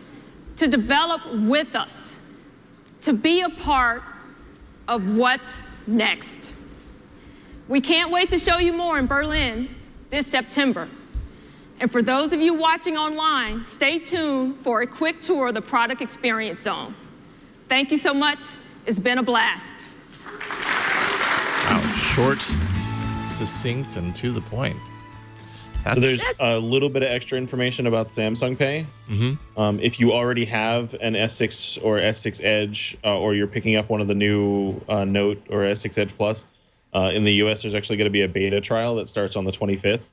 to develop with us, to be a part of what's next. We can't wait to show you more in Berlin this September. And for those of you watching online, stay tuned for a quick tour of the product experience zone. Thank you so much. It's been a blast. Wow, short, succinct, and to the point. So there's a little bit of extra information about Samsung Pay. Mm-hmm. If you already have an S6 or S6 Edge, or you're picking up one of the new Note or S6 Edge Plus, in the US, there's actually going to be a beta trial that starts on the 25th.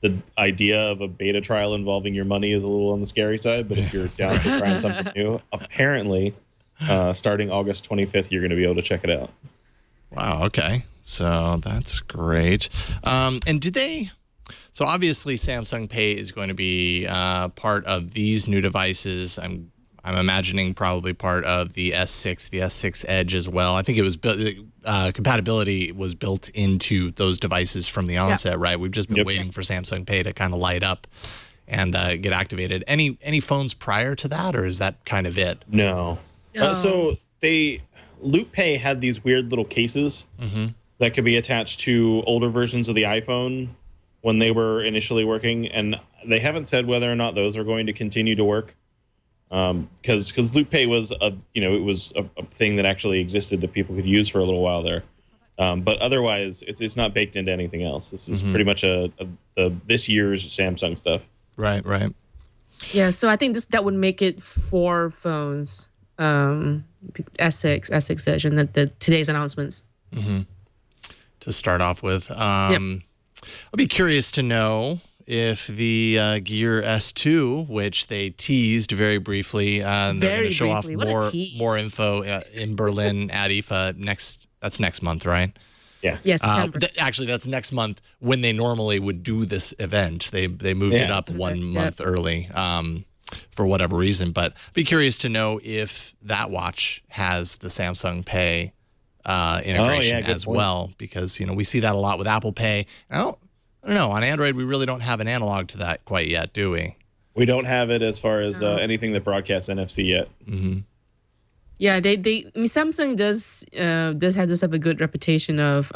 The idea of a beta trial involving your money is a little on the scary side, but if you're down for trying something new, apparently, starting August 25th, you're going to be able to check it out. Wow, okay. So that's great. And did they... So obviously Samsung Pay is going to be part of these new devices. I'm imagining probably part of the S6, the S6 Edge as well. I think it was compatibility was built into those devices from the onset, right? We've just been waiting for Samsung Pay to kind of light up and get activated. Any phones prior to that, or is that kind of it? No. So Loop Pay had these weird little cases that could be attached to older versions of the iPhone when they were initially working, and they haven't said whether or not those are going to continue to work. Because Loop Pay was a thing that actually existed that people could use for a little while there, but otherwise it's not baked into anything else. This is pretty much this year's Samsung stuff. Right. Yeah, so I think that would make it 4 phones, S6, S6 Edge, and today's announcements. To start off with, I'll be curious to know if the Gear S2, which they teased very briefly, they're going to show off more info in Berlin at IFA next month, right? Yeah. Yes. Actually, that's next month when they normally would do this event. They moved it up 1 month early for whatever reason. But be curious to know if that watch has the Samsung Pay integration as well, because we see that a lot with Apple Pay. I don't know. On Android, we really don't have an analog to that quite yet, do we? We don't have it as far as anything that broadcasts NFC yet. Yeah, Samsung does have a good reputation of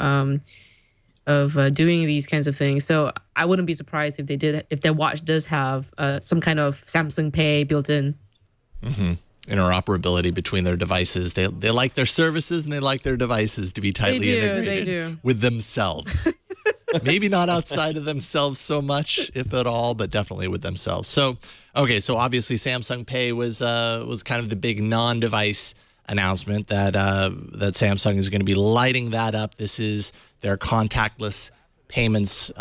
doing these kinds of things. So I wouldn't be surprised if their watch does have some kind of Samsung Pay built in. Interoperability between their devices. They like their services and they like their devices to be tightly integrated with themselves. Maybe not outside of themselves so much, if at all, but definitely with themselves. So, okay, so obviously Samsung Pay was kind of the big non-device announcement that Samsung is going to be lighting that up. This is their contactless payments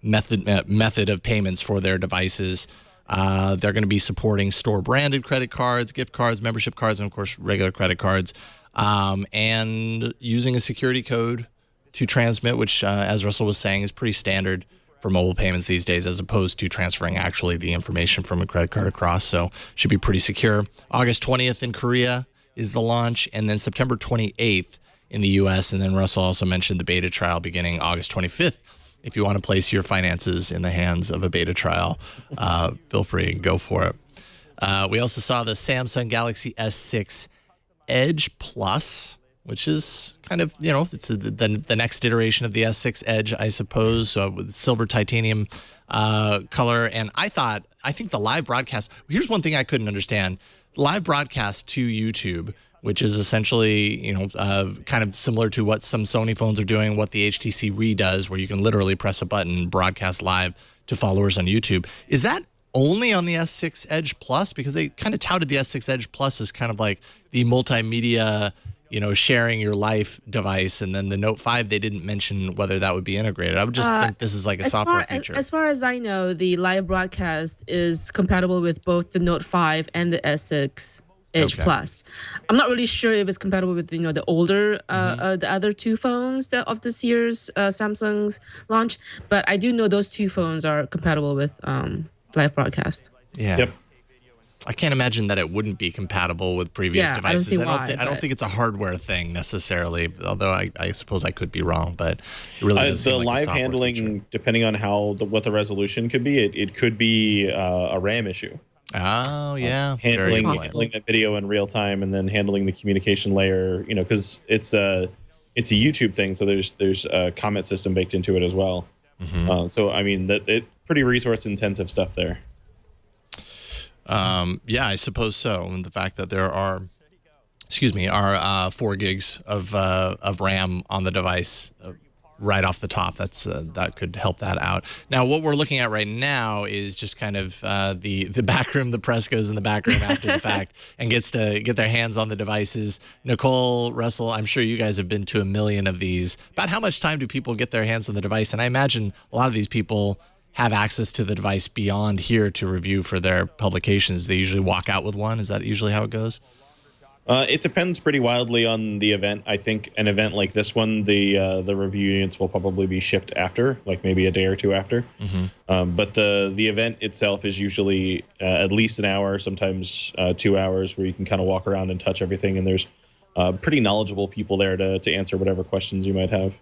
method of payments for their devices. They're going to be supporting store-branded credit cards, gift cards, membership cards, and, of course, regular credit cards, and using a security code to transmit, which, as Russell was saying, is pretty standard for mobile payments these days, as opposed to transferring actually the information from a credit card across. So should be pretty secure. August 20th in Korea is the launch, and then September 28th in the U.S., and then Russell also mentioned the beta trial beginning August 25th. If you want to place your finances in the hands of a beta trial, feel free and go for it. We also saw the Samsung Galaxy S6 Edge Plus, which is kind of, it's the next iteration of the S6 Edge, I suppose, with silver titanium color. And I think the live broadcast, here's one thing I couldn't understand. Live broadcast to YouTube, which is essentially, kind of similar to what some Sony phones are doing, what the HTC Re does, where you can literally press a button and broadcast live to followers on YouTube. Is that only on the S6 Edge Plus? Because they kind of touted the S6 Edge Plus as kind of like the multimedia, sharing your life device. And then the Note 5, they didn't mention whether that would be integrated. I would just think this is like a software feature. As far as I know, the live broadcast is compatible with both the Note 5 and the S6 Edge Plus. I'm not really sure if it's compatible with the older the other two phones of this year's Samsung's launch, but I do know those two phones are compatible with live broadcast. Yeah. Yep. I can't imagine that it wouldn't be compatible with previous devices. I don't think it's a hardware thing necessarily, although I suppose I could be wrong, but it really does seem like a software handling feature. Depending on what the resolution could be, it could be a RAM issue. Oh, yeah. Handling that video in real time and then handling the communication layer, because it's a YouTube thing, so there's a comment system baked into it as well. So I mean, pretty resource intensive stuff there. Yeah, I suppose so. And the fact that there are 4 gigs of RAM on the device right off the top, that could help that out. Now, what we're looking at right now is just kind of the back room. The press goes in the back room after the fact and gets to get their hands on the devices. Nicole, Russell, I'm sure you guys have been to a million of these. About how much time do people get their hands on the device? And I imagine a lot of these people have access to the device beyond here to review for their publications. They usually walk out with one. Is that usually how it goes? It depends pretty wildly on the event. I think an event like this one, the review units will probably be shipped after, like maybe a day or two after. But the event itself is usually at least an hour, sometimes 2 hours, where you can kind of walk around and touch everything. And there's pretty knowledgeable people there to answer whatever questions you might have.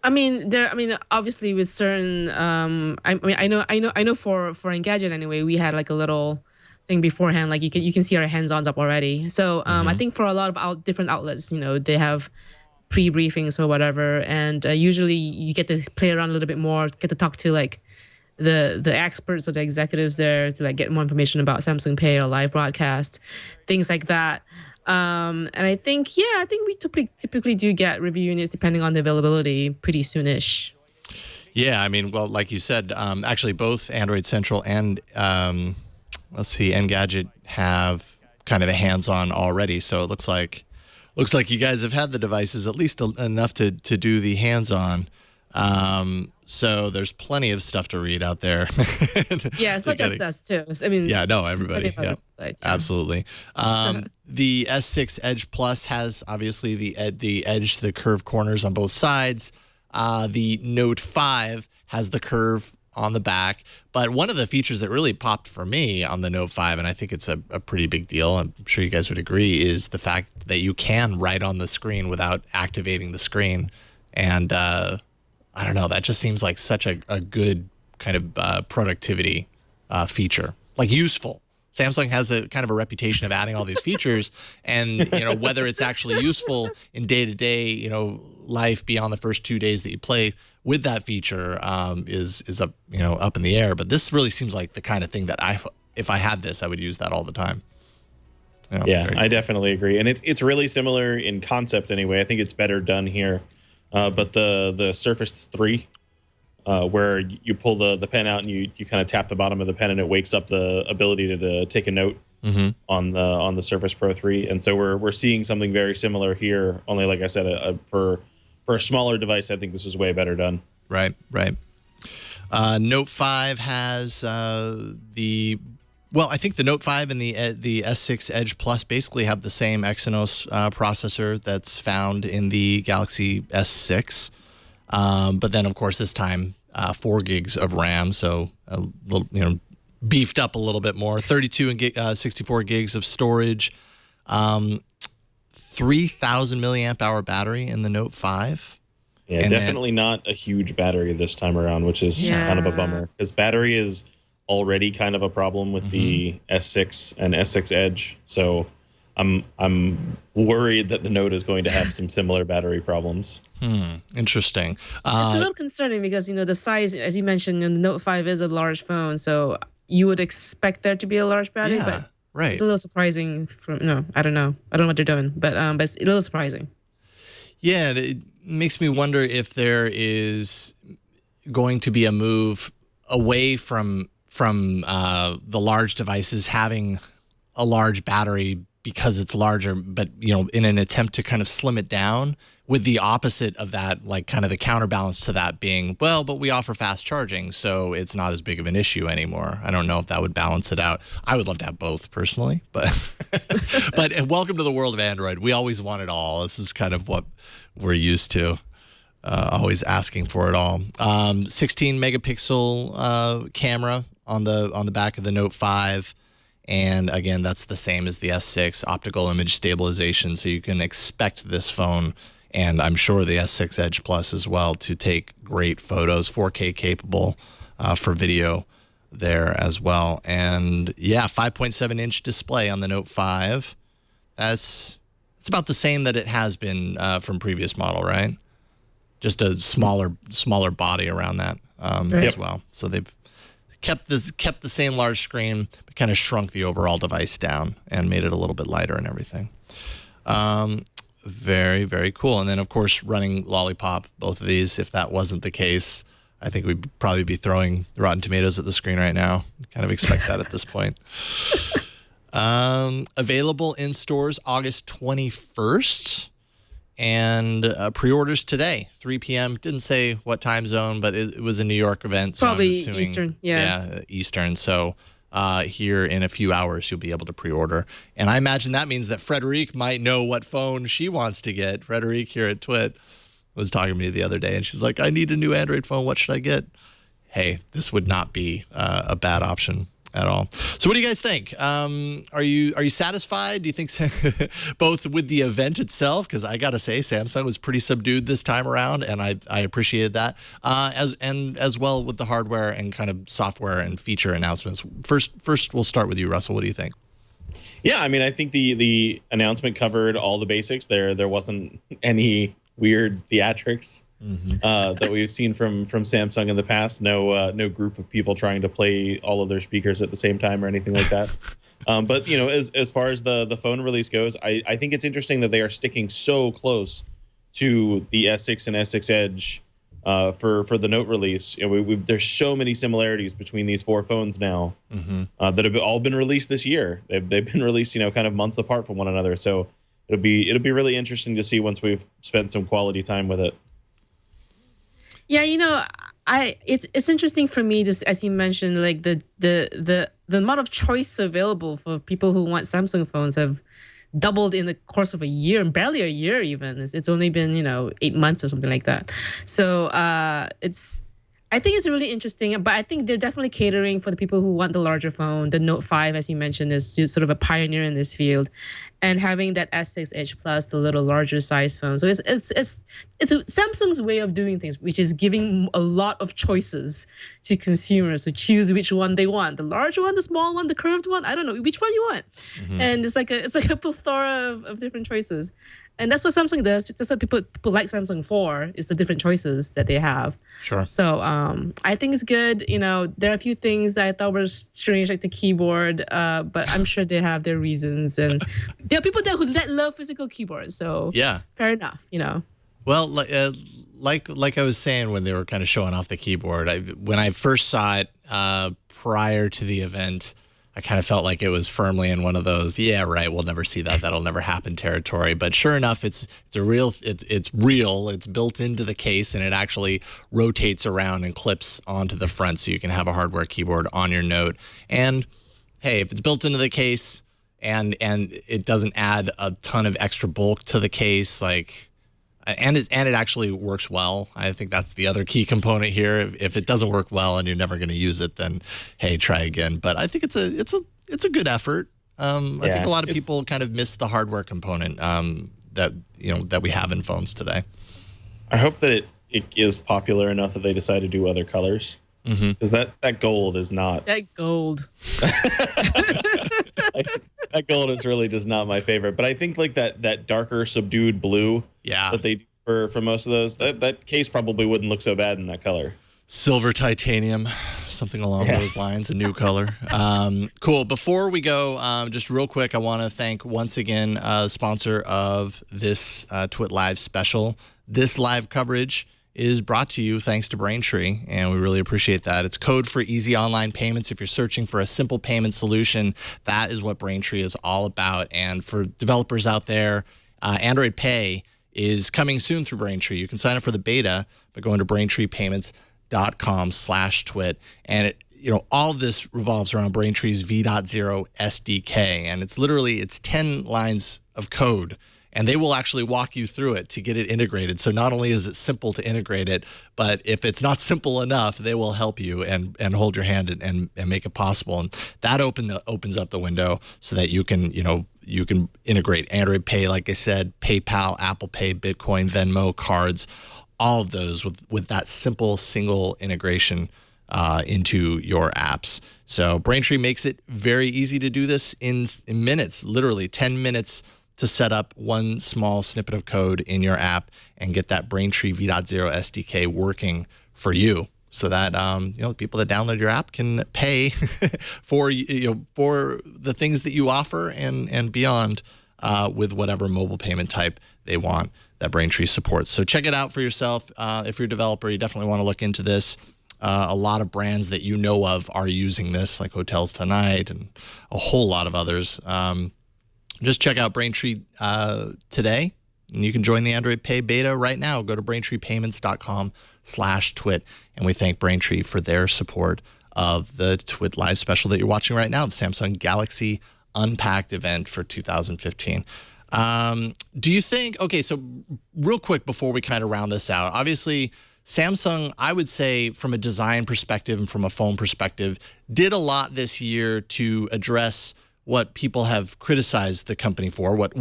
Obviously with certain, I know for Engadget anyway, we had like a little thing beforehand, like you can see our hands-ons up already. So I think for a lot of different outlets, they have pre-briefings or whatever, and usually you get to play around a little bit more, get to talk to like the experts or the executives there to like get more information about Samsung Pay or live broadcast, things like that. And I think we typically do get review units depending on the availability pretty soonish. Yeah, I mean, well, like you said, actually both Android Central and Engadget have kind of a hands-on already. So it looks like you guys have had the devices at least enough to do the hands-on. So there's plenty of stuff to read out there. Yeah, it's not just us too. I mean, yeah, no, everybody. Yeah, absolutely. The S6 Edge Plus has obviously the edge, the curved corners on both sides. The Note 5 has the curve on the back. But one of the features that really popped for me on the Note 5, and I think it's a pretty big deal, I'm sure you guys would agree, is the fact that you can write on the screen without activating the screen. And I don't know, that just seems like such a good kind of productivity feature, like useful. Samsung has a kind of a reputation of adding all these features, and whether it's actually useful in day-to-day life beyond the first 2 days that you play with that feature is up up in the air. But this really seems like the kind of thing that if I had this, I would use that all the time. Yeah, I definitely agree, and it's really similar in concept anyway. I think it's better done here, but the Surface 3. Where you pull the pen out and you kind of tap the bottom of the pen and it wakes up the ability to take a note on the Surface Pro 3, and so we're seeing something very similar here. Only, like I said, for a smaller device, I think this is way better done. Right. Note 5 has I think the Note 5 and the S6 Edge Plus basically have the same Exynos processor that's found in the Galaxy S6. But then, of course, this time 4 gigs of RAM, so a little, beefed up a little bit more. 32 and 64 gigs of storage. 3,000 milliamp hour battery in the Note 5. Yeah, and definitely not a huge battery this time around, which is kind of a bummer, because battery is already kind of a problem with the S6 and S6 Edge. So I'm worried that the Note is going to have some similar battery problems. Interesting. It's a little concerning because, the size, as you mentioned, the Note 5 is a large phone, so you would expect there to be a large battery, but right. It's a little surprising. I don't know. I don't know what they're doing, but it's a little surprising. Yeah, it makes me wonder if there is going to be a move away from the large devices having a large battery because it's larger, but in an attempt to kind of slim it down, with the opposite of that, like kind of the counterbalance to that being, but we offer fast charging, so it's not as big of an issue anymore. I don't know if that would balance it out. I would love to have both personally, but but welcome to the world of Android. We always want it all. This is kind of what we're used to, always asking for it all. 16 megapixel camera on the back of the Note 5. And again, that's the same as the S6, optical image stabilization. So you can expect this phone, and I'm sure the S6 Edge Plus as well, to take great photos, 4K capable for video there as well. And yeah, 5.7-inch display on the Note 5. It's about the same that it has been from previous model, right? Just a smaller body around that as well. So they've kept the same large screen, but kind of shrunk the overall device down and made it a little bit lighter and everything. Very, very cool. And then, of course, running Lollipop, both of these. If that wasn't the case, I think we'd probably be throwing Rotten Tomatoes at the screen right now. Kind of expect that at this point. Available in stores August 21st. And pre-orders today, 3 p.m. Didn't say what time zone, but it was a New York event. So probably I'm assuming, Eastern. Yeah, Eastern. So here in a few hours, you'll be able to pre-order. And I imagine that means that Frederique might know what phone she wants to get. Frederique here at TWiT was talking to me the other day, and she's like, I need a new Android phone. What should I get? Hey, this would not be a bad option at all. So what do you guys think? Are you satisfied? Do you think both with the event itself, because I gotta say Samsung was pretty subdued this time around, and I appreciated that, as well with the hardware and kind of software and feature announcements. First we'll start with you, Russell. What do you think? Yeah, I mean, I think the announcement covered all the basics. There wasn't any weird theatrics that we've seen from Samsung in the past. No group of people trying to play all of their speakers at the same time or anything like that. But as far as the phone release goes, I think it's interesting that they are sticking so close to the S6 and S6 Edge for the Note release. There's so many similarities between these 4 phones now that have all been released this year. They've been released kind of months apart from one another. So it'll be really interesting to see once we've spent some quality time with it. Yeah, it's interesting for me, this, as you mentioned, like the amount of choice available for people who want Samsung phones have doubled in the course of a year, and barely a year even. It's only been 8 months or something like that. So I think it's really interesting, but I think they're definitely catering for the people who want the larger phone. The Note 5, as you mentioned, is sort of a pioneer in this field, and having that S6 Edge Plus, the little larger size phone. So it's Samsung's way of doing things, which is giving a lot of choices to consumers to choose which one they want: the large one, the small one, the curved one. I don't know which one you want, and it's like a plethora of different choices. And that's what Samsung does. That's what people like Samsung for, is the different choices that they have. Sure. So I think it's good. You know, there are a few things that I thought were strange, like the keyboard, but I'm sure they have their reasons. And there are people there who love physical keyboards. So yeah, fair enough, you know. Well, like I was saying when they were kind of showing off the keyboard, when I first saw it prior to the event, I kind of felt like it was firmly in one of those, yeah, right, we'll never see that, that'll never happen territory. But sure enough, it's real, it's built into the case, and it actually rotates around and clips onto the front, so you can have a hardware keyboard on your Note. And hey, if it's built into the case and it doesn't add a ton of extra bulk to the case, and it actually works well. I think that's the other key component here. If it doesn't work well and you're never going to use it, then hey, try again. But I think it's a good effort. I think a lot of people kind of miss the hardware component that we have in phones today. I hope that it is popular enough that they decide to do other colors. Because that gold is not. That gold. That gold is really just not my favorite. But I think like that darker subdued blue that they do for most of those, that case probably wouldn't look so bad in that color. Silver titanium, something along those lines, a new color. Cool. Before we go, just real quick, I want to thank once again sponsor of this TWiT Live special. This live coverage is brought to you thanks to Braintree, and we really appreciate that. It's code for easy online payments. If you're searching for a simple payment solution, that is what Braintree is all about. And for developers out there, Android Pay is coming soon through Braintree. You can sign up for the beta by going to braintreepayments.com/twit. And all of this revolves around Braintree's V.0 SDK. And it's 10 lines of code. And they will actually walk you through it to get it integrated. So not only is it simple to integrate it, but if it's not simple enough, they will help you and hold your hand and make it possible. And that opens up the window so that you can integrate Android Pay, like I said, PayPal, Apple Pay, Bitcoin, Venmo, cards, all of those with that simple single integration into your apps. So Braintree makes it very easy to do this in minutes, literally 10 minutes, to set up one small snippet of code in your app and get that Braintree V.0 SDK working for you, so that people that download your app can pay for the things that you offer and beyond with whatever mobile payment type they want that Braintree supports. So check it out for yourself. If you're a developer, you definitely want to look into this. A lot of brands that you know of are using this, like Hotels Tonight and a whole lot of others. Just check out Braintree today, and you can join the Android Pay beta right now. Go to braintreepayments.com/twit, and we thank Braintree for their support of the TWiT Live special that you're watching right now, the Samsung Galaxy Unpacked event for 2015. Do you think, okay, so real quick before we kind of round this out, obviously Samsung, I would say from a design perspective and from a phone perspective, did a lot this year to address what people have criticized the company for, what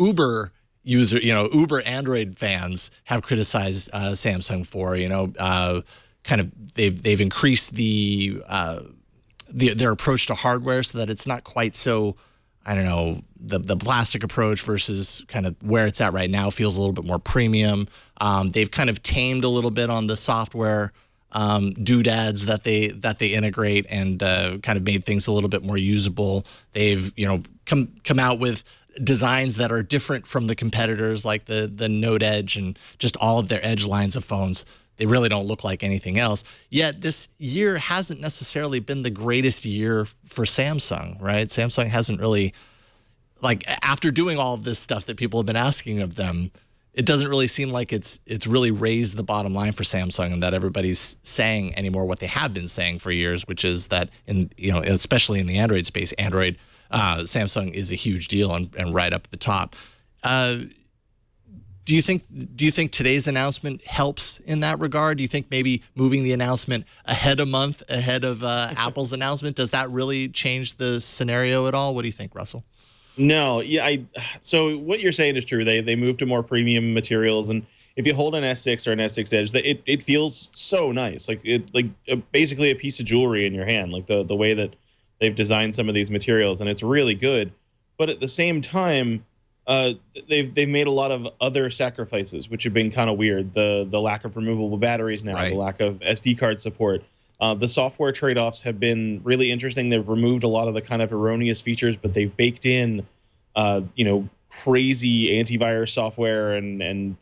Uber Uber Android fans have criticized Samsung for. Kind of they've increased their approach to hardware so that it's not quite so, I don't know, the plastic approach versus kind of where it's at right now feels a little bit more premium. They've kind of tamed a little bit on the software doodads that they integrate and kind of made things a little bit more usable. They've come out with designs that are different from the competitors, like the Note Edge and just all of their Edge lines of phones. They really don't look like anything else. Yet this year hasn't necessarily been the greatest year for Samsung, right? Samsung hasn't really, after doing all of this stuff that people have been asking of them, it doesn't really seem like it's really raised the bottom line for Samsung, and that everybody's saying anymore what they have been saying for years, which is that especially in the Android space, Samsung is a huge deal and right up at the top. Do you think today's announcement helps in that regard? Do you think maybe moving the announcement a month ahead of Apple's announcement, does that really change the scenario at all? What do you think, Russell? No, yeah. So what you're saying is true. They moved to more premium materials, and if you hold an S6 or an S6 Edge, it feels so nice, basically a piece of jewelry in your hand, like the way that they've designed some of these materials, and it's really good. But at the same time, they've made a lot of other sacrifices, which have been kind of weird. The lack of removable batteries now, the lack of SD card support. The software trade-offs have been really interesting. They've removed a lot of the kind of erroneous features, but they've baked in, crazy antivirus software and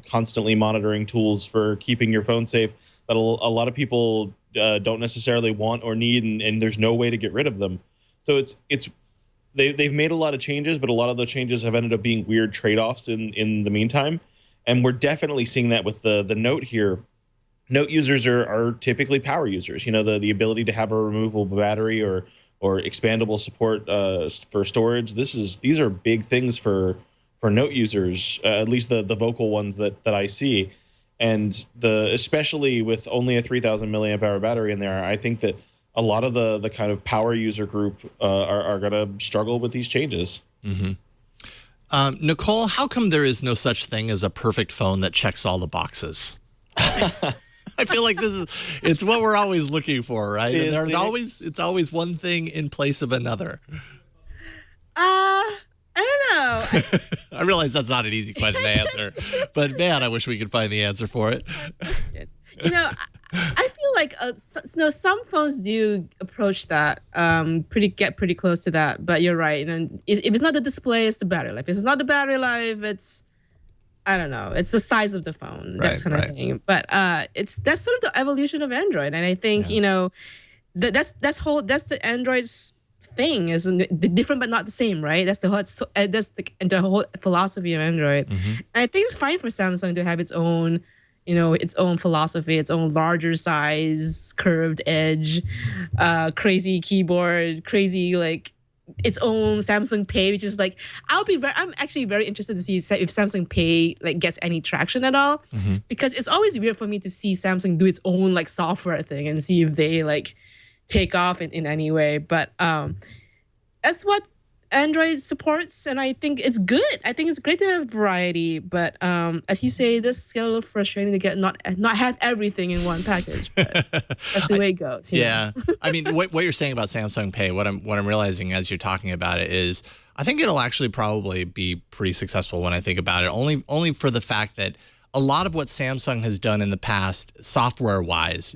constantly monitoring tools for keeping your phone safe that a lot of people don't necessarily want or need, and there's no way to get rid of them. So they've made a lot of changes, but a lot of those changes have ended up being weird trade-offs in the meantime. And we're definitely seeing that with the Note here. Note users are typically power users. The ability to have a removable battery or expandable support for storage. These are big things for Note users, at least the vocal ones that I see. And especially with only a 3,000 milliamp hour battery in there, I think that a lot of the kind of power user group are going to struggle with these changes. Mm-hmm. Nicole, how come there is no such thing as a perfect phone that checks all the boxes? I feel like it's what we're always looking for, right? And it's always one thing in place of another. I don't know. I realize that's not an easy question to answer, but man, I wish we could find the answer for it. I feel like some phones do approach that, get pretty close to that. But you're right. And if it's not the display, it's the battery life. If it's not the battery life, it's, I don't know, it's the size of the phone, that kind of thing. But that's sort of the evolution of Android, and I think that's the Android's thing, is different but not the same, right? That's the whole philosophy of Android, and I think it's fine for Samsung to have its own philosophy, its own larger size, curved edge, crazy keyboard, crazy its own Samsung Pay, which is I'm actually very interested to see if Samsung Pay gets any traction at all, because it's always weird for me to see Samsung do its own software thing and see if they take off in any way. But that's what Android supports, and I think it's good. I think it's great to have variety, but as you say, this get a little frustrating to get not have everything in one package. But that's the way it goes. Yeah, I mean, what you're saying about Samsung Pay, what I'm realizing as you're talking about it is, I think it'll actually probably be pretty successful when I think about it. Only for the fact that a lot of what Samsung has done in the past, software-wise,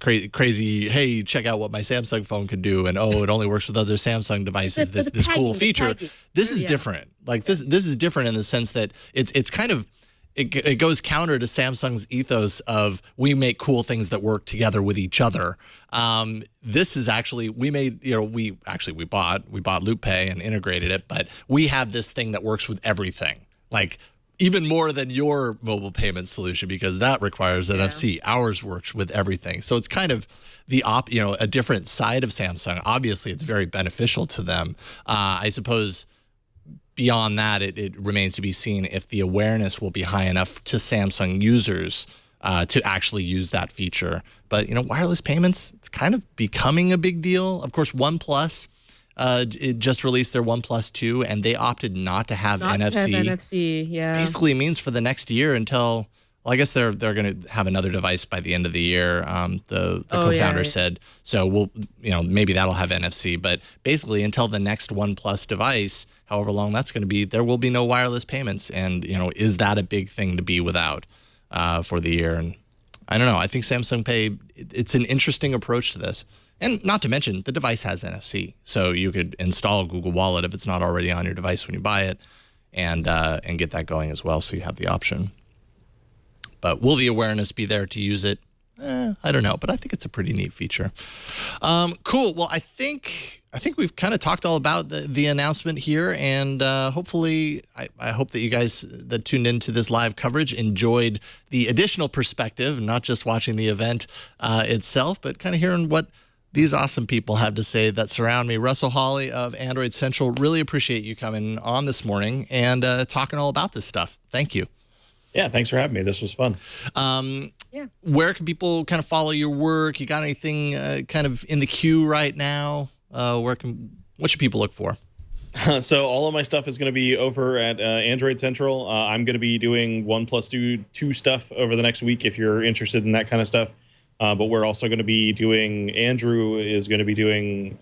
crazy, hey, check out what my Samsung phone can do, and it only works with other Samsung devices. This cool feature. This is different. This is different in the sense that it's kind of it goes counter to Samsung's ethos of we make cool things that work together with each other. This is actually we bought Loop Pay and integrated it, but we have this thing that works with everything. Even more than your mobile payment solution, because that requires NFC. Ours works with everything. So it's kind of a different side of Samsung. Obviously, it's very beneficial to them. I suppose beyond that, it remains to be seen if the awareness will be high enough to Samsung users to actually use that feature. But, wireless payments, it's kind of becoming a big deal. Of course, OnePlus, it just released their OnePlus 2, and they opted not to have NFC. NFC, yeah. Basically means for the next year until, I guess they're going to have another device by the end of the year. The co-founder said, so maybe that'll have NFC, but basically until the next OnePlus device, however long that's going to be, there will be no wireless payments. And, is that a big thing to be without for the year? And I don't know. I think Samsung Pay, it's an interesting approach to this. And not to mention, the device has NFC, so you could install Google Wallet if it's not already on your device when you buy it, and get that going as well, so you have the option. But will the awareness be there to use it? I don't know, but I think it's a pretty neat feature. Cool. Well, I think we've kind of talked all about the announcement here, and hopefully, I hope that you guys that tuned into this live coverage enjoyed the additional perspective, not just watching the event itself, but kind of hearing what these awesome people have to say that surround me. Russell Hawley of Android Central, really appreciate you coming on this morning and talking all about this stuff. Thank you. Yeah, thanks for having me. This was fun. Where can people kind of follow your work? You got anything kind of in the queue right now? What should people look for? So all of my stuff is going to be over at Android Central. I'm going to be doing 1+2 stuff over the next week if you're interested in that kind of stuff. But we're also going to be doing, Andrew is going to be doing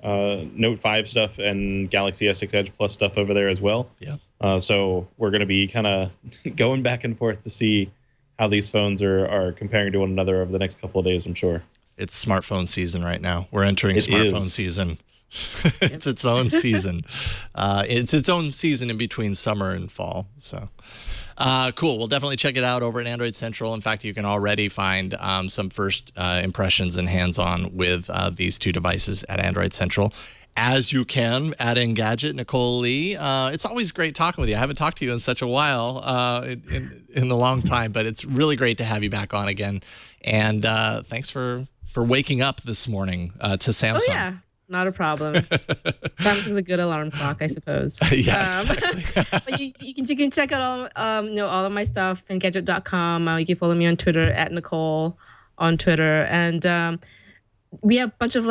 Note 5 stuff and Galaxy S6 Edge Plus stuff over there as well. Yeah. So we're going to be kind of going back and forth to see how these phones are comparing to one another over the next couple of days, I'm sure. It's smartphone season right now. We're entering smartphone season. It's its own season. It's its own season in between summer and fall. So cool. We'll definitely check it out over at Android Central. In fact, you can already find some first impressions and hands-on with these two devices at Android Central, as you can at Engadget. Nicole Lee, it's always great talking with you. I haven't talked to you in such a while, in a long time, but it's really great to have you back on again. And thanks for waking up this morning to Samsung. Oh, yeah. Not a problem. Samsung's a good alarm clock, I suppose. Yeah, exactly. you can check out all of my stuff on Engadget.com. You can follow me on Twitter at Nicole on Twitter, and we have a bunch of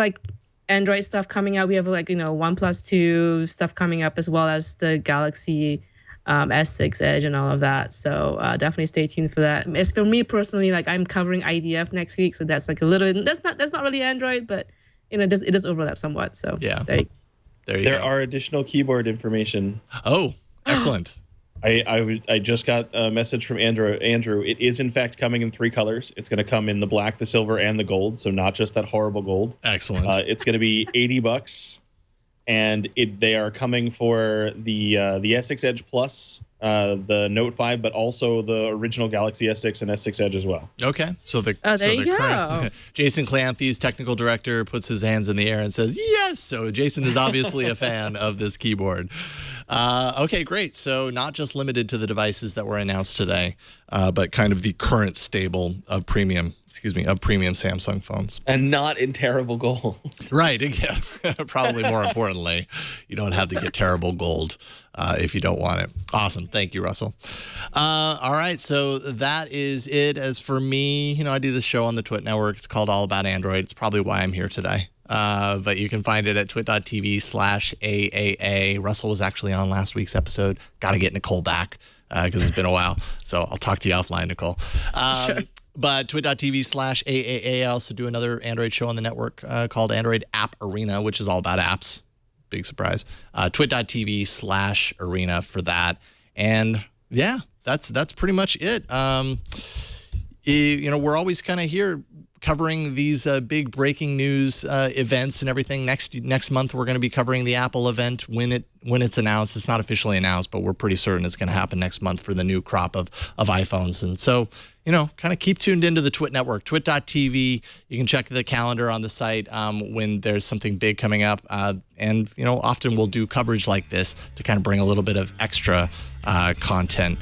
Android stuff coming out. We have 1+2 stuff coming up, as well as the Galaxy S6 Edge and all of that. So definitely stay tuned for that. As for me personally, I'm covering IDF next week, so that's that's not really Android, but it does overlap somewhat. So yeah, there you go. There are additional keyboard information. Oh, excellent. I just got a message from Andrew. It is in fact coming in 3 colors. It's going to come in the black, the silver, and the gold. So not just that horrible gold. Excellent. It's going to be $80, and they are coming for the S6 Edge Plus, the Note 5, but also the original Galaxy S6 and S6 Edge as well. Okay, so the go. Jason Clancy's technical director puts his hands in the air and says yes. So Jason is obviously a fan of this keyboard. Okay, great. So not just limited to the devices that were announced today, but kind of the current stable of premium Samsung phones. And not in terrible gold. Right. Yeah. Probably more importantly, you don't have to get terrible gold if you don't want it. Awesome. Thank you, Russell. All right. So that is it. As for me, I do this show on the TWiT network. It's called All About Android. It's probably why I'm here today. But you can find it at twit.tv/AAA. Russell was actually on last week's episode. Got to get Nicole back because it's been a while. So I'll talk to you offline, Nicole. Sure. But twit.tv/AAA. I also do another Android show on the network called Android App Arena, which is all about apps. Big surprise. Twit.tv/arena for that. And yeah, that's pretty much it. We're always kind of here covering these big breaking news events and everything. Next month, we're going to be covering the Apple event when it's announced. It's not officially announced, but we're pretty certain it's going to happen next month for the new crop of iPhones. And so, kind of keep tuned into the TWiT network, twit.tv. You can check the calendar on the site when there's something big coming up. And often we'll do coverage like this to kind of bring a little bit of extra content,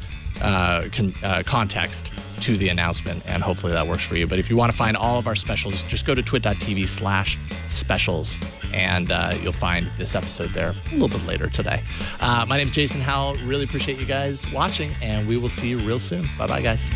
context to the announcement, and hopefully that works for you. But if you want to find all of our specials, just go to twit.tv/specials, and you'll find this episode there a little bit later today. My name is Jason Howell. Really appreciate you guys watching, and we will see you real soon. Bye-bye, guys.